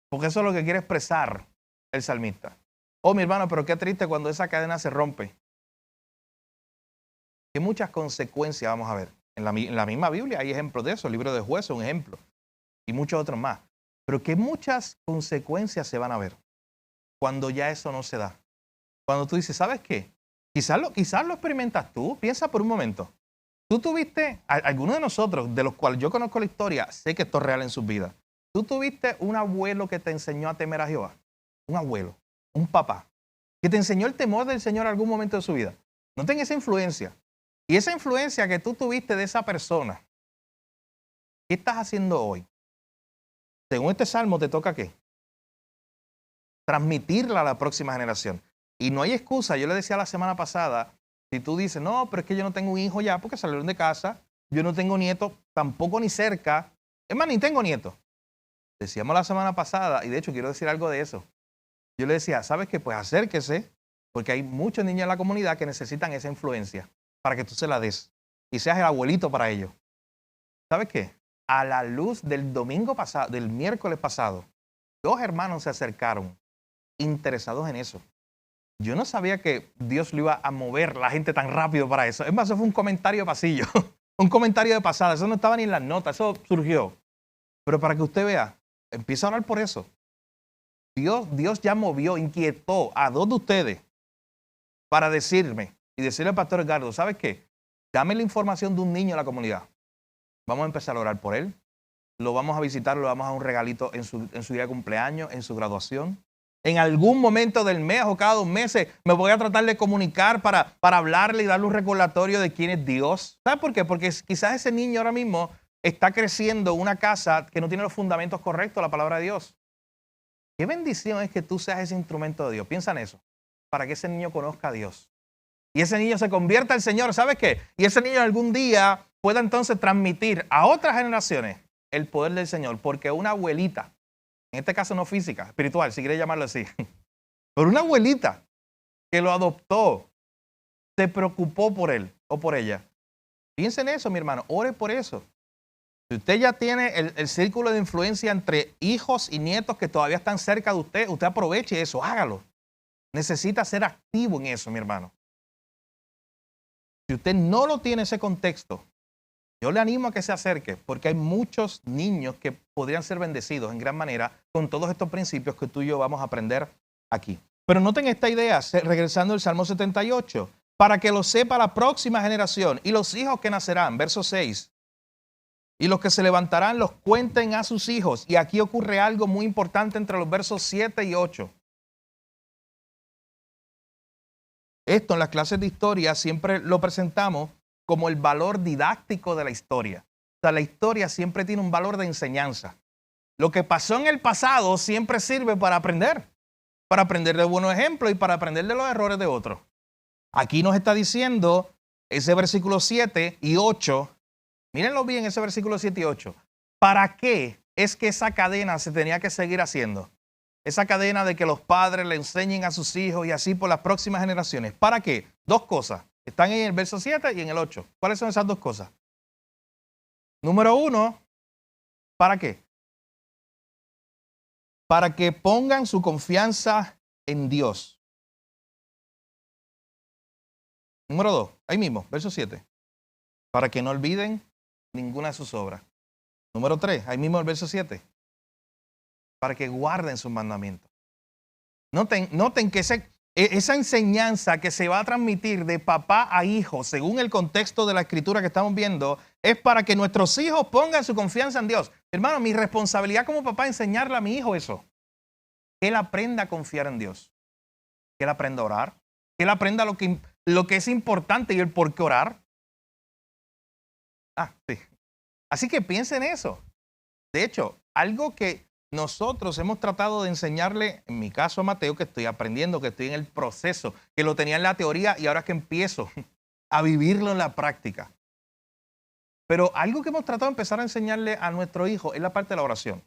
Porque eso es lo que quiere expresar el salmista. Oh, mi hermano, pero qué triste cuando esa cadena se rompe. Que muchas consecuencias vamos a ver. En la misma Biblia hay ejemplos de eso. El libro de Jueces es un ejemplo. Y muchos otros más. Pero que muchas consecuencias se van a ver cuando ya eso no se da. Cuando tú dices, ¿sabes qué? Quizás lo experimentas tú. Piensa por un momento. Tú tuviste, algunos de nosotros, de los cuales yo conozco la historia, sé que esto es real en sus vidas. Tú tuviste un abuelo que te enseñó a temer a Jehová. Un abuelo, un papá, que te enseñó el temor del Señor en algún momento de su vida. Noten esa influencia. Y esa influencia que tú tuviste de esa persona, ¿Qué estás haciendo hoy? Según este salmo, ¿te toca qué? Transmitirla a la próxima generación. Y no hay excusa. Yo le decía la semana pasada, si tú dices, no, pero es que yo no tengo un hijo ya porque salieron de casa, yo no tengo nieto, tampoco ni cerca, es más, ni tengo nieto. Decíamos la semana pasada, y de hecho quiero decir algo de eso. Yo le decía, ¿sabes qué? Pues acérquese, porque hay muchos niños en la comunidad que necesitan esa influencia para que tú se la des y seas el abuelito para ellos. ¿Sabes qué? A la luz del domingo pasado, del miércoles pasado, 2 hermanos se acercaron interesados en eso. Yo no sabía que Dios lo iba a mover la gente tan rápido para eso. Es más, eso fue un comentario de pasillo, un comentario de pasada. Eso no estaba ni en las notas, eso surgió. Pero para que usted vea, empieza a orar por eso. Dios ya movió, inquietó a 2 de ustedes para decirme y decirle al pastor Edgardo, ¿sabes qué? Dame la información de un niño en la comunidad. Vamos a empezar a orar por él. Lo vamos a visitar, lo vamos a dar un regalito en su día de cumpleaños, en su graduación. En algún momento del mes o cada 2 meses me voy a tratar de comunicar para hablarle y darle un recordatorio de quién es Dios. ¿Sabes por qué? Porque quizás ese niño ahora mismo está creciendo en una casa que no tiene los fundamentos correctos, la palabra de Dios. Qué bendición es que tú seas ese instrumento de Dios. Piensa en eso, para que ese niño conozca a Dios. Y ese niño se convierta al Señor, ¿sabes qué? Y ese niño algún día pueda entonces transmitir a otras generaciones el poder del Señor, porque una abuelita, en este caso no física, espiritual, si quiere llamarlo así, pero una abuelita que lo adoptó, se preocupó por él o por ella. Piensa en eso, mi hermano, ore por eso. Si usted ya tiene el círculo de influencia entre hijos y nietos que todavía están cerca de usted, usted aproveche eso, hágalo. Necesita ser activo en eso, mi hermano. Si usted no lo tiene ese contexto, yo le animo a que se acerque, porque hay muchos niños que podrían ser bendecidos en gran manera con todos estos principios que tú y yo vamos a aprender aquí. Pero noten esta idea, regresando al Salmo 78, para que lo sepa la próxima generación y los hijos que nacerán, verso 6. Y los que se levantarán los cuenten a sus hijos. Y aquí ocurre algo muy importante entre los versos 7 y 8. Esto en las clases de historia siempre lo presentamos como el valor didáctico de la historia. O sea, la historia siempre tiene un valor de enseñanza. Lo que pasó en el pasado siempre sirve para aprender de buenos ejemplos y para aprender de los errores de otros. Aquí nos está diciendo ese versículo 7 y 8. Mírenlo bien, ese versículo 7 y 8. ¿Para qué es que esa cadena se tenía que seguir haciendo? Esa cadena de que los padres le enseñen a sus hijos y así por las próximas generaciones. ¿Para qué? 2 cosas. Están en el verso 7 y en el 8. ¿Cuáles son esas 2 cosas? Número 1, ¿para qué? Para que pongan su confianza en Dios. Número 2, ahí mismo, verso 7. Para que no olviden ninguna de sus obras. Número 3, ahí mismo el verso 7. Para que guarden sus mandamientos. Noten que esa enseñanza que se va a transmitir de papá a hijo, según el contexto de la escritura que estamos viendo, es para que nuestros hijos pongan su confianza en Dios. Hermano, mi responsabilidad como papá es enseñarle a mi hijo eso. Que él aprenda a confiar en Dios. Que él aprenda a orar. Que él aprenda lo que es importante y el por qué orar. Sí. Así que piensen en eso. De hecho, algo que nosotros hemos tratado de enseñarle, en mi caso a Mateo, que estoy aprendiendo, que estoy en el proceso, que lo tenía en la teoría y ahora que empiezo a vivirlo en la práctica. Pero algo que hemos tratado de empezar a enseñarle a nuestro hijo es la parte de la oración.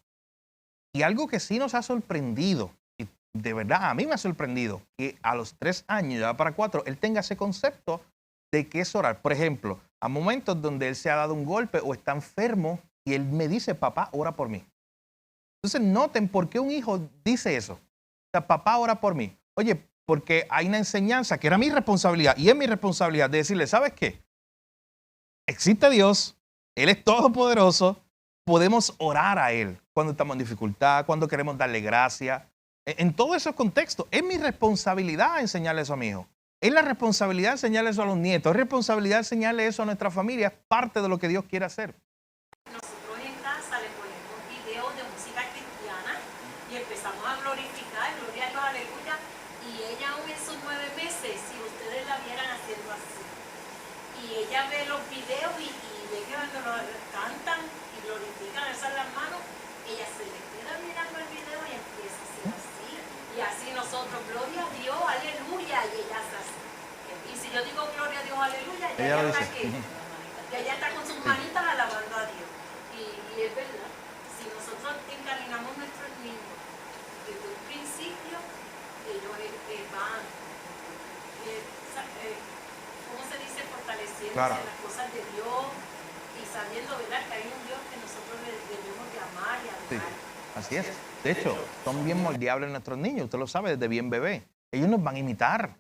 Y algo que sí nos ha sorprendido, y de verdad a mí me ha sorprendido, que a los 3 años, ya para 4, él tenga ese concepto de qué es orar. Por ejemplo, a momentos donde él se ha dado un golpe o está enfermo y él me dice, papá, ora por mí. Entonces noten por qué un hijo dice eso. O sea, papá, ora por mí. Oye, porque hay una enseñanza que era mi responsabilidad y es mi responsabilidad de decirle, ¿sabes qué? Existe Dios, Él es todopoderoso, podemos orar a Él cuando estamos en dificultad, cuando queremos darle gracia. En todos esos contextos, es mi responsabilidad enseñarle eso a mi hijo. Es la responsabilidad enseñarle eso a los nietos, es responsabilidad enseñarle eso a nuestra familia, es parte de lo que Dios quiere hacer. Nosotros en casa le ponemos videos de música cristiana y empezamos a glorificar, gloria a Dios, aleluya. Y ella aún en sus 9 meses, si ustedes la vieran haciendo así. Y ella ve los videos y es que cuando lo cantan y glorifican, alzan las manos, ella se le queda mirando el video y empieza a hacer así. Y así nosotros, gloria a Dios, aleluya, y ella hace así. Y si yo digo gloria a Dios, aleluya, ella está aquí. Y ella está con sus manitas alabando a Dios. Y es verdad, si nosotros encaminamos nuestros niños desde un principio, ellos van, ¿cómo se dice? Fortaleciéndose en las cosas de Dios y sabiendo, ¿verdad?, que hay un Dios que nosotros debemos de amar y adorar. Sí, así es. De hecho, son bien moldeables nuestros niños, usted lo sabe desde bien bebé. Ellos nos van a imitar.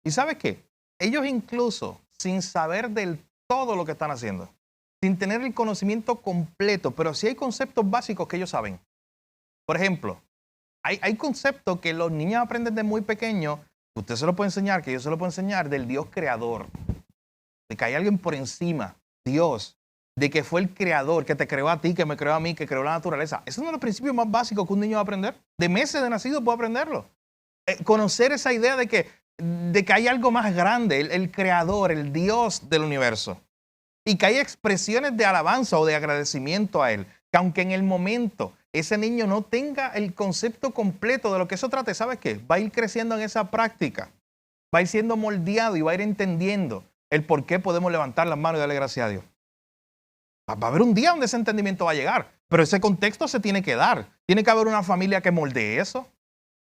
¿Y sabe qué? Ellos incluso, sin saber del todo lo que están haciendo, sin tener el conocimiento completo, pero sí hay conceptos básicos que ellos saben. Por ejemplo, hay conceptos que los niños aprenden de muy pequeños, que usted se lo puede enseñar, que yo se lo puedo enseñar, del Dios creador. De que hay alguien por encima, Dios, de que fue el creador, que te creó a ti, que me creó a mí, que creó la naturaleza. Ese es uno de los principios más básicos que un niño va a aprender. De meses de nacido puede aprenderlo. Conocer esa idea de que hay algo más grande, el creador, el Dios del universo. Y que hay expresiones de alabanza o de agradecimiento a Él. Que aunque en el momento ese niño no tenga el concepto completo de lo que eso trata, ¿sabes qué? Va a ir creciendo en esa práctica. Va a ir siendo moldeado y va a ir entendiendo el por qué podemos levantar las manos y darle gracias a Dios. Va a haber un día donde ese entendimiento va a llegar, pero ese contexto se tiene que dar. Tiene que haber una familia que moldee eso.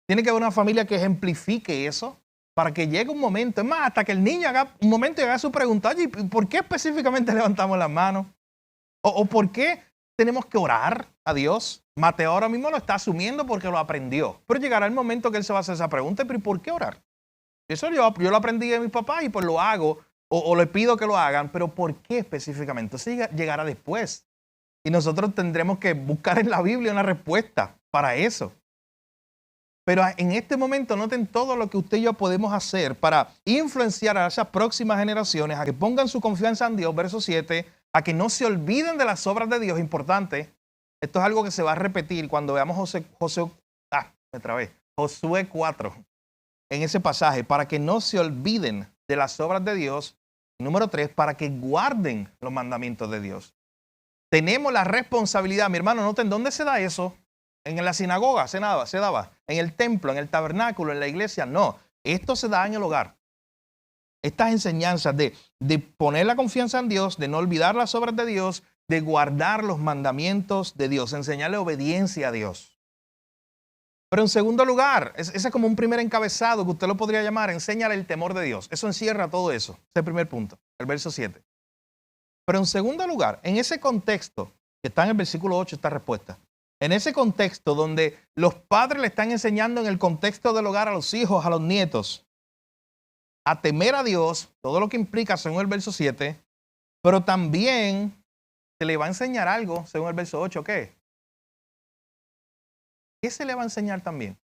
Tiene que haber una familia que ejemplifique eso para que llegue un momento. Es más, hasta que el niño haga un momento y haga su pregunta, oye, ¿por qué específicamente levantamos las manos? ¿O por qué tenemos que orar a Dios? Mateo ahora mismo lo está asumiendo porque lo aprendió. Pero llegará el momento que él se va a hacer esa pregunta, ¿pero por qué orar? Eso yo lo aprendí de mis papás y pues lo hago. O le pido que lo hagan, pero ¿por qué específicamente? Eso llegará después. Y nosotros tendremos que buscar en la Biblia una respuesta para eso. Pero en este momento noten todo lo que usted y yo podemos hacer para influenciar a esas próximas generaciones a que pongan su confianza en Dios, verso 7, a que no se olviden de las obras de Dios. Importante, esto es algo que se va a repetir cuando veamos Josué 4, en ese pasaje, para que no se olviden de las obras de Dios. Número 3, para que guarden los mandamientos de Dios. Tenemos la responsabilidad, mi hermano, noten dónde se da eso. En la sinagoga se daba, en el templo, en el tabernáculo, en la iglesia, no. Esto se da en el hogar. Estas enseñanzas de poner la confianza en Dios, de no olvidar las obras de Dios, de guardar los mandamientos de Dios, enseñarle obediencia a Dios. Pero en segundo lugar, ese es como un primer encabezado que usted lo podría llamar, enséñale el temor de Dios. Eso encierra todo eso. Ese es el primer punto, el verso 7. Pero en segundo lugar, en ese contexto, que está en el versículo 8, esta respuesta, en ese contexto donde los padres le están enseñando en el contexto del hogar a los hijos, a los nietos, a temer a Dios, todo lo que implica según el verso 7, pero también se le va a enseñar algo según el verso 8, ¿qué? ¿Qué se le va a enseñar también?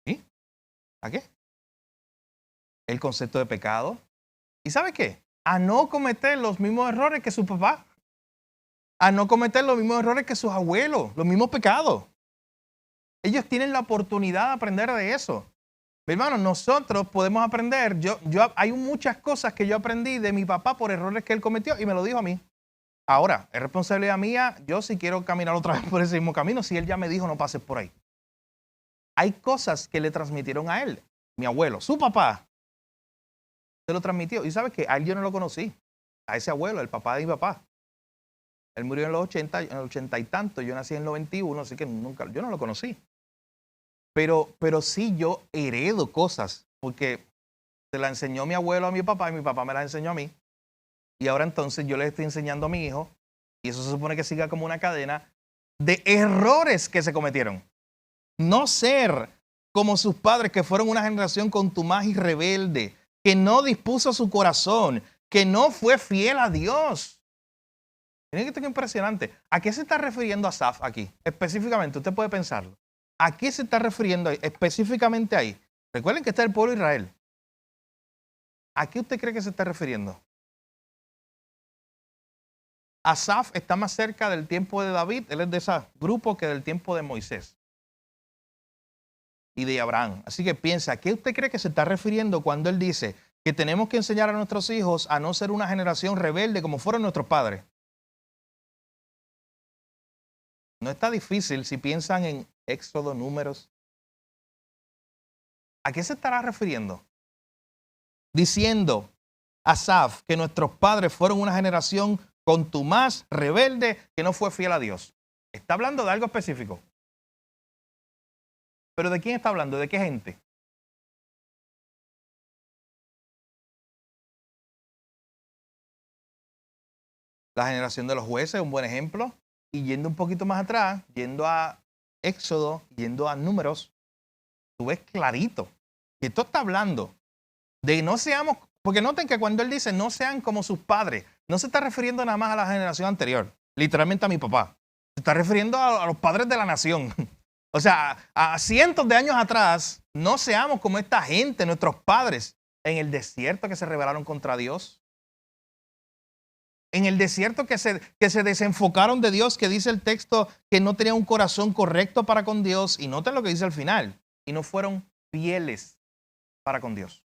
¿Sí? ¿A qué? El concepto de pecado. ¿Y sabe qué? A no cometer los mismos errores que su papá. A no cometer los mismos errores que sus abuelos, los mismos pecados. Ellos tienen la oportunidad de aprender de eso. Mi hermano, nosotros podemos aprender. Hay muchas cosas que yo aprendí de mi papá por errores que él cometió y me lo dijo a mí. Ahora, es responsabilidad mía, yo si quiero caminar otra vez por ese mismo camino, si él ya me dijo no pases por ahí. Hay cosas que le transmitieron a él, mi abuelo, su papá, se lo transmitió. Y ¿sabes qué? A él yo no lo conocí, a ese abuelo, el papá de mi papá. Él murió en los 80, en el 80 y tanto, yo nací en el 91, así que yo no lo conocí. Pero sí yo heredo cosas, porque se la enseñó mi abuelo a mi papá y mi papá me las enseñó a mí. Y ahora entonces yo le estoy enseñando a mi hijo, y eso se supone que siga como una cadena de errores que se cometieron. No ser como sus padres, que fueron una generación contumaz y rebelde, que no dispuso su corazón, que no fue fiel a Dios. Miren que esto es impresionante. ¿A qué se está refiriendo Asaf aquí? Específicamente, usted puede pensarlo. ¿A qué se está refiriendo específicamente ahí? Recuerden que está el pueblo de Israel. ¿A qué usted cree que se está refiriendo? Asaf está más cerca del tiempo de David, él es de ese grupo, que del tiempo de Moisés y de Abraham. Así que piensa, ¿a qué usted cree que se está refiriendo cuando él dice que tenemos que enseñar a nuestros hijos a no ser una generación rebelde como fueron nuestros padres. No está difícil si piensan en Éxodo, Números. ¿A qué se estará refiriendo? Diciendo Asaf que nuestros padres fueron una generación contumaz, rebelde, que no fue fiel a Dios. Está hablando de algo específico. ¿Pero de quién está hablando? ¿De qué gente? La generación de los jueces es un buen ejemplo. Y yendo un poquito más atrás, yendo a Éxodo, yendo a Números, tú ves clarito que esto está hablando de no seamos, porque noten que cuando él dice no sean como sus padres, no se está refiriendo nada más a la generación anterior, literalmente a mi papá. Se está refiriendo a los padres de la nación. O sea, a cientos de años atrás, no seamos como esta gente, nuestros padres, en el desierto que se rebelaron contra Dios. En el desierto que se desenfocaron de Dios, que dice el texto que no tenían un corazón correcto para con Dios. Y noten lo que dice al final. Y no fueron fieles para con Dios.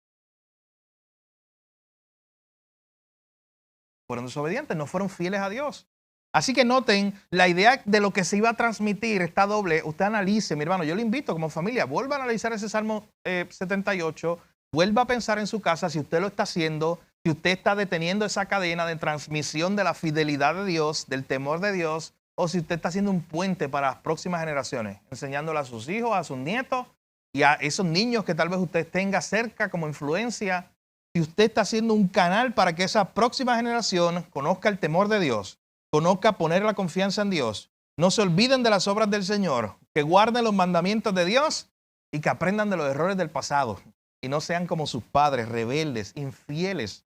Fueron desobedientes, no fueron fieles a Dios. Así que noten, la idea de lo que se iba a transmitir está doble. Usted analice, mi hermano, yo le invito como familia, vuelva a analizar ese Salmo 78, vuelva a pensar en su casa si usted lo está haciendo, si usted está deteniendo esa cadena de transmisión de la fidelidad de Dios, del temor de Dios, o si usted está haciendo un puente para las próximas generaciones, enseñándole a sus hijos, a sus nietos y a esos niños que tal vez usted tenga cerca como influencia. Si usted está haciendo un canal para que esa próxima generación conozca el temor de Dios, conozca poner la confianza en Dios, no se olviden de las obras del Señor, que guarden los mandamientos de Dios y que aprendan de los errores del pasado y no sean como sus padres, rebeldes, infieles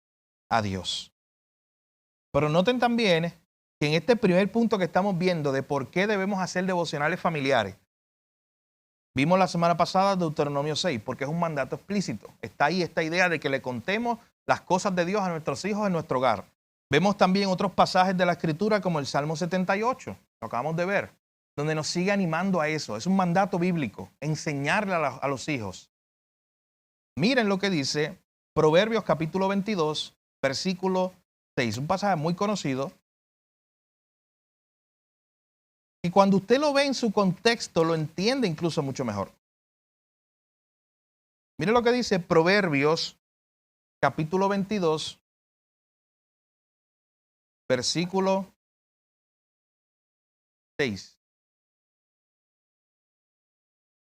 a Dios. Pero noten también que en este primer punto que estamos viendo de por qué debemos hacer devocionales familiares, vimos la semana pasada Deuteronomio 6, porque es un mandato explícito. Está ahí esta idea de que le contemos las cosas de Dios a nuestros hijos en nuestro hogar. Vemos también otros pasajes de la Escritura como el Salmo 78, lo acabamos de ver, donde nos sigue animando a eso. Es un mandato bíblico, enseñarle a los hijos. Miren lo que dice Proverbios capítulo 22, versículo 6, un pasaje muy conocido. Y cuando usted lo ve en su contexto, lo entiende incluso mucho mejor. Mire lo que dice Proverbios, capítulo 22, versículo 6.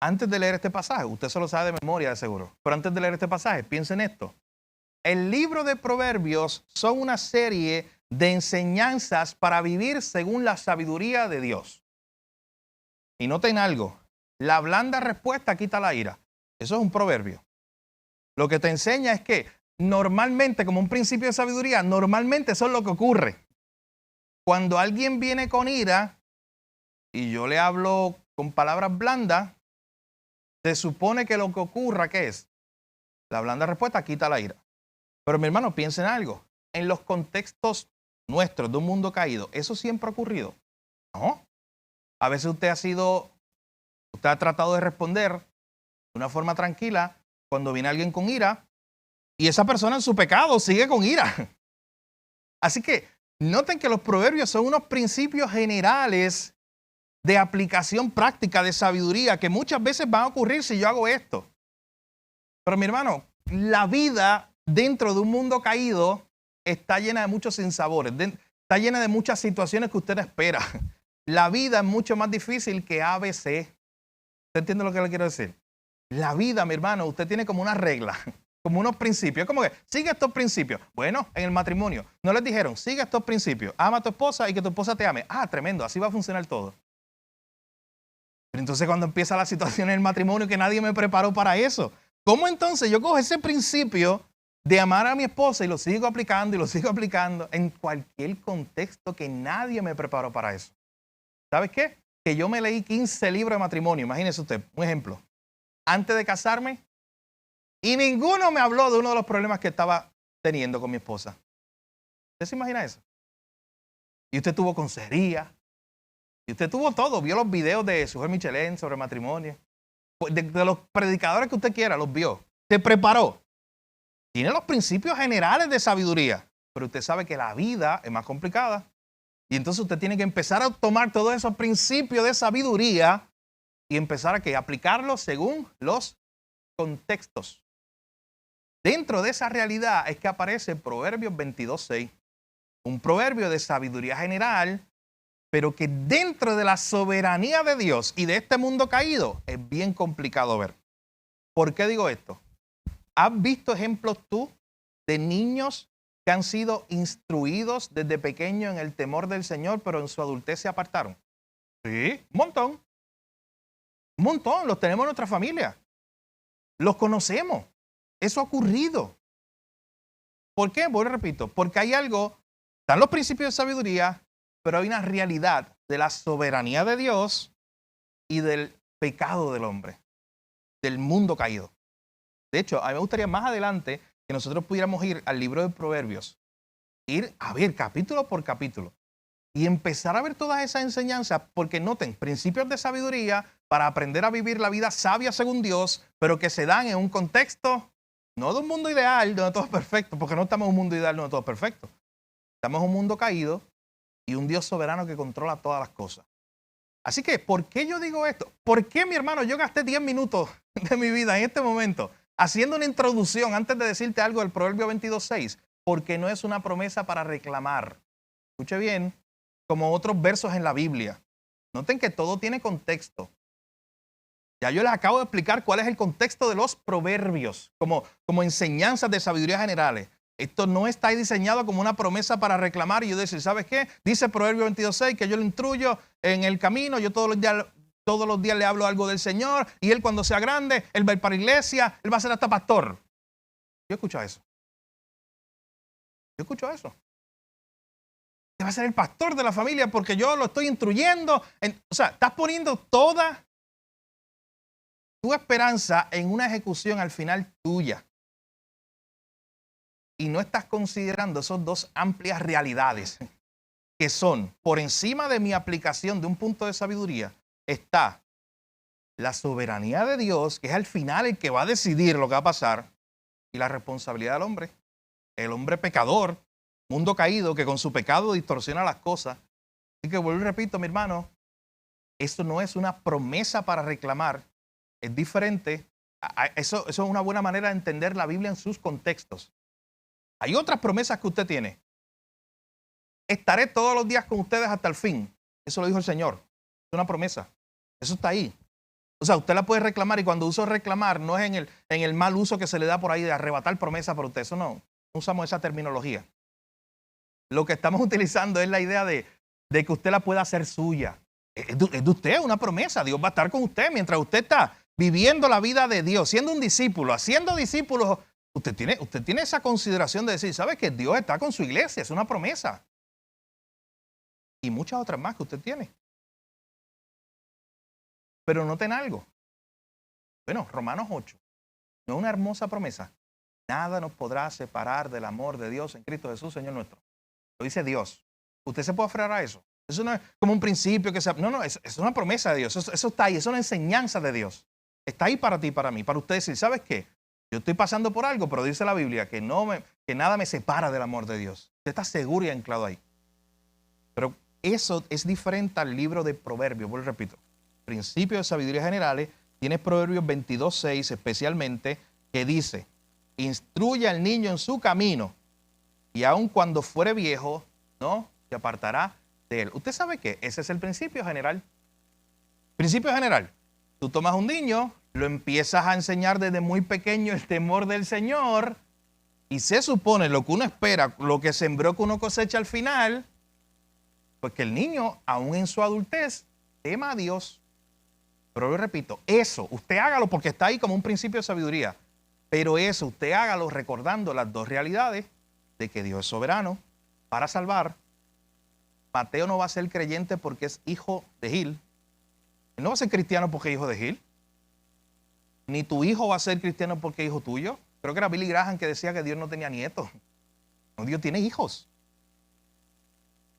Antes de leer este pasaje, usted se lo sabe de memoria de seguro, pero antes de leer este pasaje, piensen en esto. El libro de Proverbios son una serie de enseñanzas para vivir según la sabiduría de Dios. Y noten algo, la blanda respuesta quita la ira. Eso es un proverbio. Lo que te enseña es que normalmente, como un principio de sabiduría, normalmente eso es lo que ocurre. Cuando alguien viene con ira y yo le hablo con palabras blandas, se supone que lo que ocurra, ¿qué es? La blanda respuesta quita la ira. Pero mi hermano, piensen en algo. En los contextos nuestros de un mundo caído, ¿eso siempre ha ocurrido? No. A veces usted ha tratado de responder de una forma tranquila cuando viene alguien con ira y esa persona en su pecado sigue con ira. Así que noten que los proverbios son unos principios generales de aplicación práctica, de sabiduría, que muchas veces van a ocurrir si yo hago esto. Pero mi hermano, la vida dentro de un mundo caído está llena de muchos sinsabores, está llena de muchas situaciones que usted espera. La vida es mucho más difícil que ABC. ¿Usted entiende lo que le quiero decir? La vida, mi hermano, usted tiene como una regla, como unos principios. Como que sigue estos principios. Bueno, en el matrimonio, no les dijeron, sigue estos principios. Ama a tu esposa y que tu esposa te ame. Ah, tremendo, así va a funcionar todo. Pero entonces cuando empieza la situación en el matrimonio que nadie me preparó para eso, ¿cómo entonces yo cojo ese principio de amar a mi esposa y lo sigo aplicando en cualquier contexto que nadie me preparó para eso? ¿Sabes qué? Que yo me leí 15 libros de matrimonio, imagínese usted, un ejemplo, antes de casarme, y ninguno me habló de uno de los problemas que estaba teniendo con mi esposa. ¿Usted se imagina eso? Y usted tuvo consejería, y usted tuvo todo, vio los videos de Sujel Michelén sobre matrimonio, de los predicadores que usted quiera, los vio, se preparó. Tiene los principios generales de sabiduría, pero usted sabe que la vida es más complicada. Y entonces usted tiene que empezar a tomar todos esos principios de sabiduría y empezar a aplicarlos según los contextos. Dentro de esa realidad es que aparece Proverbios 22:6, un proverbio de sabiduría general, pero que dentro de la soberanía de Dios y de este mundo caído es bien complicado ver. ¿Por qué digo esto? ¿Has visto ejemplos tú de niños que han sido instruidos desde pequeño en el temor del Señor, pero en su adultez se apartaron? Sí, un montón. Un montón, los tenemos en nuestra familia. Los conocemos. Eso ha ocurrido. ¿Por qué? Bueno, repito, porque hay algo, están los principios de sabiduría, pero hay una realidad de la soberanía de Dios y del pecado del hombre, del mundo caído. De hecho, a mí me gustaría más adelante que nosotros pudiéramos ir al libro de Proverbios, ir a ver capítulo por capítulo y empezar a ver todas esas enseñanzas, porque noten, principios de sabiduría para aprender a vivir la vida sabia según Dios, pero que se dan en un contexto no de un mundo ideal donde todo es perfecto, porque no estamos en un mundo ideal donde todo es perfecto. Estamos en un mundo caído y un Dios soberano que controla todas las cosas. Así que, ¿por qué yo digo esto? ¿Por qué, mi hermano, yo gasté 10 minutos de mi vida en este momento haciendo una introducción antes de decirte algo del Proverbio 22:6? Porque no es una promesa para reclamar. Escuche bien, como otros versos en la Biblia. Noten que todo tiene contexto. Ya yo les acabo de explicar cuál es el contexto de los proverbios, como enseñanzas de sabiduría generales. Esto no está diseñado como una promesa para reclamar y yo decir, ¿sabes qué? Dice Proverbio 22:6 que yo lo instruyo en el camino, yo todos los días le hablo algo del Señor y él cuando sea grande, él va a ir para la iglesia, él va a ser hasta pastor. Yo escucho eso. Yo escucho eso. Él va a ser el pastor de la familia porque yo lo estoy instruyendo. O sea, estás poniendo toda tu esperanza en una ejecución al final tuya. Y no estás considerando esas dos amplias realidades que son, por encima de mi aplicación de un punto de sabiduría, está la soberanía de Dios, que es al final el que va a decidir lo que va a pasar, y la responsabilidad del hombre. El hombre pecador, mundo caído, que con su pecado distorsiona las cosas. Así que vuelvo y repito, mi hermano, esto no es una promesa para reclamar, es diferente. Eso es una buena manera de entender la Biblia en sus contextos. Hay otras promesas que usted tiene. Estaré todos los días con ustedes hasta el fin. Eso lo dijo el Señor. Es una promesa. Eso está ahí. O sea, usted la puede reclamar y cuando uso reclamar no es en el mal uso que se le da por ahí de arrebatar promesa por usted. Eso no usamos esa terminología. Lo que estamos utilizando es la idea de que usted la pueda hacer suya. Es de usted una promesa. Dios va a estar con usted mientras usted está viviendo la vida de Dios, siendo un discípulo, haciendo discípulos. Usted tiene esa consideración de decir, ¿sabe que Dios está con su iglesia? Es una promesa. Y muchas otras más que usted tiene. Pero noten algo. Bueno, Romanos 8. ¿No es una hermosa promesa? Nada nos podrá separar del amor de Dios en Cristo Jesús, Señor nuestro. Lo dice Dios. ¿Usted se puede aferrar a eso? Eso no es como un principio que se... No, es una promesa de Dios. Eso está ahí, es una enseñanza de Dios. Está ahí para ti y para mí. Para usted decir, ¿sabes qué? Yo estoy pasando por algo, pero dice la Biblia que nada me separa del amor de Dios. Usted está seguro y anclado ahí. Pero eso es diferente al libro de Proverbios. Vuelvo y repito. Principios de sabiduría generales. Tienes Proverbios 22:6 especialmente, que dice, instruye al niño en su camino y aun cuando fuere viejo, no se apartará de él. ¿Usted sabe qué? Ese es el principio general. Principio general. Tú tomas un niño, lo empiezas a enseñar desde muy pequeño el temor del Señor y se supone lo que uno espera, lo que sembró que uno cosecha al final, pues que el niño, aún en su adultez, tema a Dios. Pero yo repito, eso, usted hágalo porque está ahí como un principio de sabiduría. Pero eso, usted hágalo recordando las dos realidades de que Dios es soberano para salvar. Mateo no va a ser creyente porque es hijo de Gil. Él no va a ser cristiano porque es hijo de Gil. Ni tu hijo va a ser cristiano porque es hijo tuyo. Creo que era Billy Graham que decía que Dios no tenía nietos. No, Dios tiene hijos.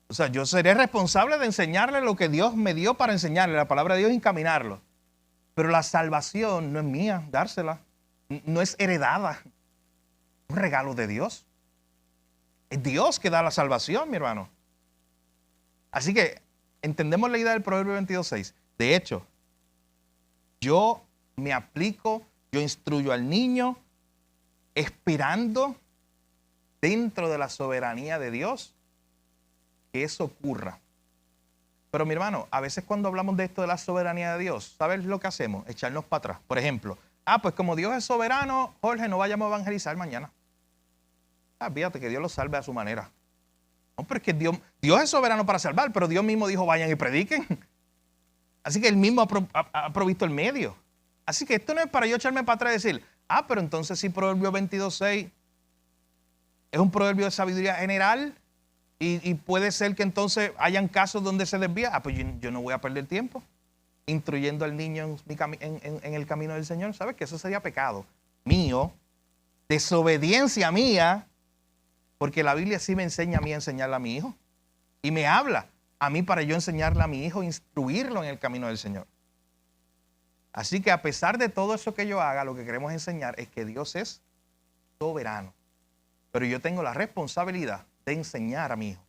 O sea, yo seré responsable de enseñarle lo que Dios me dio para enseñarle, la palabra de Dios, y encaminarlo. Pero la salvación no es mía, dársela. No es heredada. Un regalo de Dios. Es Dios que da la salvación, mi hermano. Así que entendemos la idea del Proverbio 22:6. De hecho, yo me aplico, yo instruyo al niño esperando dentro de la soberanía de Dios que eso ocurra. Pero mi hermano, a veces cuando hablamos de esto de la soberanía de Dios, ¿sabes lo que hacemos? Echarnos para atrás. Por ejemplo, pues como Dios es soberano, Jorge, no vayamos a evangelizar mañana. Fíjate que Dios lo salve a su manera. No, pero es que Dios es soberano para salvar, pero Dios mismo dijo, vayan y prediquen. Así que Él mismo ha provisto el medio. Así que esto no es para yo echarme para atrás y decir, pero entonces si Proverbio 22:6 es un proverbio de sabiduría general y puede ser que entonces hayan casos donde se desvía. Pues yo no voy a perder tiempo instruyendo al niño en el camino del Señor. ¿Sabes? Que eso sería pecado mío, desobediencia mía, porque la Biblia sí me enseña a mí a enseñarle a mi hijo. Y me habla a mí para yo enseñarle a mi hijo, instruirlo en el camino del Señor. Así que a pesar de todo eso que yo haga, lo que queremos enseñar es que Dios es soberano. Pero yo tengo la responsabilidad de enseñar a mi hijo.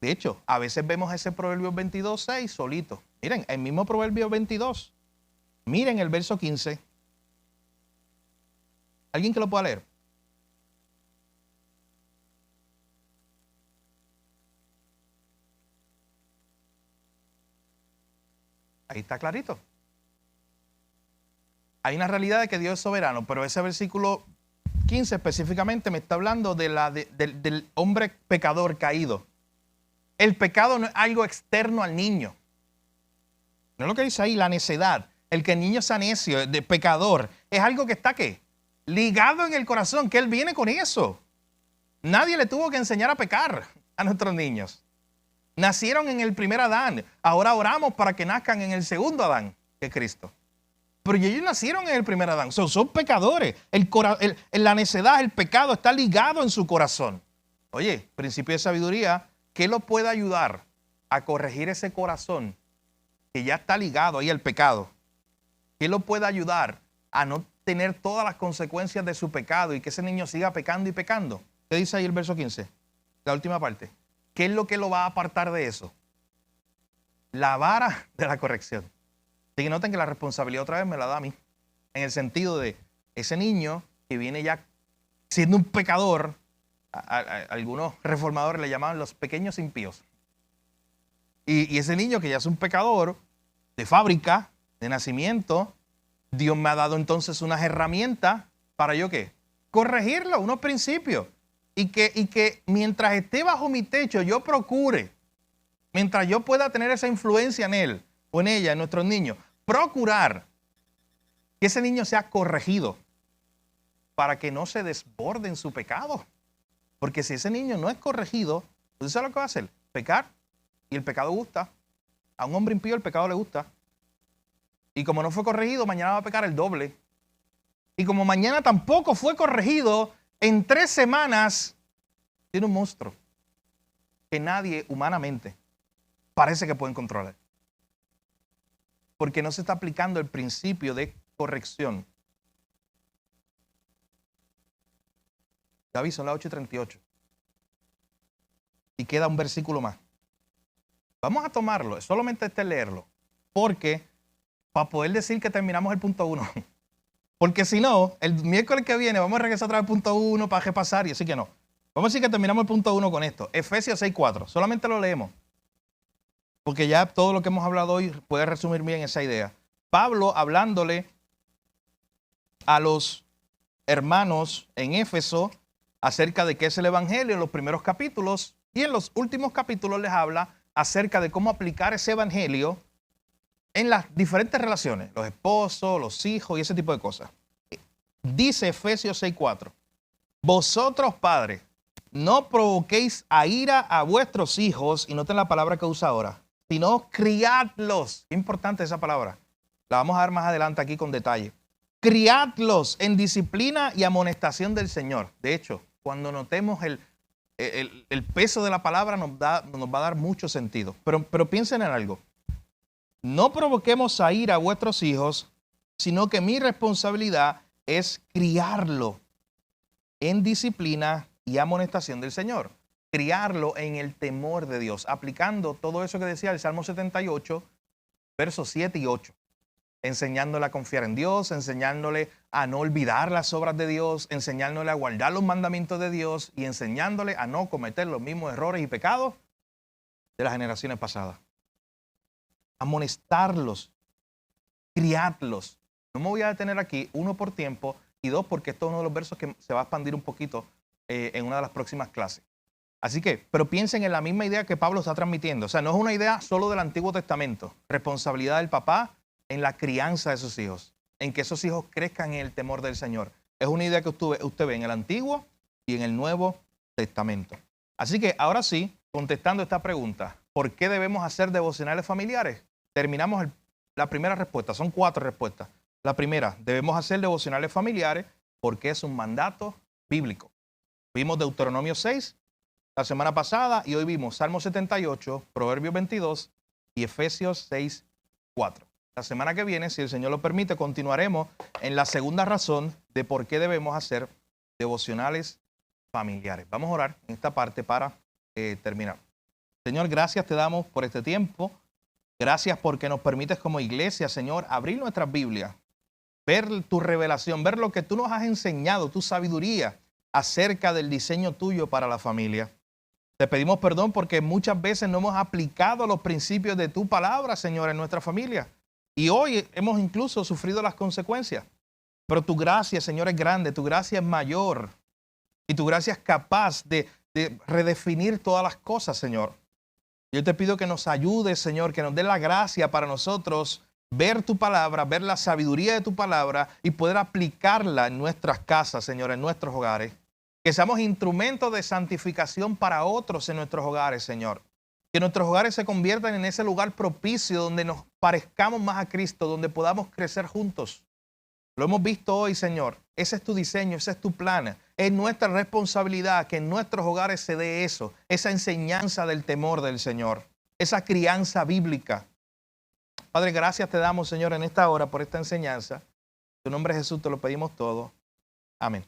De hecho, a veces vemos ese Proverbio 22:6 solito. Miren, el mismo Proverbio 22. Miren el verso 15. ¿Alguien que lo pueda leer? Ahí está clarito. Hay una realidad de que Dios es soberano, pero ese versículo 15 específicamente me está hablando del hombre pecador caído. El pecado no es algo externo al niño. No es lo que dice ahí, la necedad. El que el niño sea necio, de pecador, es algo que está, ¿qué? Ligado en el corazón, que él viene con eso. Nadie le tuvo que enseñar a pecar a nuestros niños. Nacieron en el primer Adán. Ahora oramos para que nazcan en el segundo Adán, que es Cristo. Pero ellos nacieron en el primer Adán. Son pecadores. La necedad, el pecado está ligado en su corazón. Oye, principio de sabiduría, ¿qué lo puede ayudar a corregir ese corazón que ya está ligado ahí al pecado? ¿Qué lo puede ayudar a no tener todas las consecuencias de su pecado y que ese niño siga pecando y pecando? ¿Qué dice ahí el verso 15? La última parte. ¿Qué es lo que lo va a apartar de eso? La vara de la corrección. Así que noten que la responsabilidad otra vez me la da a mí. En el sentido de ese niño que viene ya siendo un pecador, algunos reformadores le llamaban los pequeños impíos. Y ese niño que ya es un pecador de fábrica, de nacimiento, Dios me ha dado entonces unas herramientas para yo ¿qué? Corregirlo, unos principios. Y que mientras esté bajo mi techo yo procure, mientras yo pueda tener esa influencia en él o en ella, en nuestros niños, procurar que ese niño sea corregido para que no se desborde en su pecado. Porque si ese niño no es corregido, ¿usted sabe lo que va a hacer? Pecar. Y el pecado gusta. A un hombre impío el pecado le gusta. Y como no fue corregido, mañana va a pecar el doble. Y como mañana tampoco fue corregido, en 3 semanas tiene un monstruo que nadie humanamente parece que puede controlar. Porque no se está aplicando el principio de corrección. David, son las 8:38. Y queda un versículo más. Vamos a tomarlo, solamente leerlo. Porque, para poder decir que terminamos el punto 1. Porque si no, el miércoles que viene vamos a regresar otra vez al punto 1 para repasar y así que no. Vamos a decir que terminamos el punto 1 con esto. Efesios 6:4. Solamente lo leemos. Porque ya todo lo que hemos hablado hoy puede resumir bien esa idea. Pablo hablándole a los hermanos en Éfeso acerca de qué es el evangelio en los primeros capítulos y en los últimos capítulos les habla acerca de cómo aplicar ese evangelio en las diferentes relaciones, los esposos, los hijos y ese tipo de cosas. Dice Efesios 6:4, vosotros padres, no provoquéis a ira a vuestros hijos, y noten la palabra que usa ahora, sino criadlos. Qué importante esa palabra. La vamos a ver más adelante aquí con detalle. Criadlos en disciplina y amonestación del Señor. De hecho, cuando notemos el peso de la palabra nos va a dar mucho sentido. Pero piensen en algo. No provoquemos a ira a vuestros hijos, sino que mi responsabilidad es criarlo en disciplina y amonestación del Señor. Criarlo en el temor de Dios, aplicando todo eso que decía el Salmo 78, versos 7 y 8. Enseñándole a confiar en Dios, enseñándole a no olvidar las obras de Dios, enseñándole a guardar los mandamientos de Dios y enseñándole a no cometer los mismos errores y pecados de las generaciones pasadas. Amonestarlos, criarlos. No me voy a detener aquí, uno por tiempo y dos porque esto es uno de los versos que se va a expandir un poquito en una de las próximas clases. Así que, pero piensen en la misma idea que Pablo está transmitiendo. O sea, no es una idea solo del Antiguo Testamento. Responsabilidad del papá en la crianza de sus hijos, en que esos hijos crezcan en el temor del Señor. Es una idea que usted ve en el Antiguo y en el Nuevo Testamento. Así que ahora sí, contestando esta pregunta, ¿por qué debemos hacer devocionales familiares? Terminamos la primera respuesta, son 4 respuestas. La primera, debemos hacer devocionales familiares porque es un mandato bíblico. Vimos Deuteronomio 6 la semana pasada y hoy vimos Salmo 78, Proverbios 22 y Efesios 6, 4. La semana que viene, si el Señor lo permite, continuaremos en la segunda razón de por qué debemos hacer devocionales familiares. Vamos a orar en esta parte para terminar. Señor, gracias te damos por este tiempo. Gracias porque nos permites como iglesia, Señor, abrir nuestras Biblias, ver tu revelación, ver lo que tú nos has enseñado, tu sabiduría acerca del diseño tuyo para la familia. Te pedimos perdón porque muchas veces no hemos aplicado los principios de tu palabra, Señor, en nuestra familia. Y hoy hemos incluso sufrido las consecuencias. Pero tu gracia, Señor, es grande, tu gracia es mayor. Y tu gracia es capaz de redefinir todas las cosas, Señor. Yo te pido que nos ayudes, Señor, que nos dé la gracia para nosotros ver tu palabra, ver la sabiduría de tu palabra y poder aplicarla en nuestras casas, Señor, en nuestros hogares. Que seamos instrumentos de santificación para otros en nuestros hogares, Señor. Que nuestros hogares se conviertan en ese lugar propicio donde nos parezcamos más a Cristo, donde podamos crecer juntos. Lo hemos visto hoy, Señor. Ese es tu diseño, ese es tu plan. Es nuestra responsabilidad que en nuestros hogares se dé eso, esa enseñanza del temor del Señor, esa crianza bíblica. Padre, gracias te damos, Señor, en esta hora por esta enseñanza. En tu nombre, Jesús, te lo pedimos todo. Amén.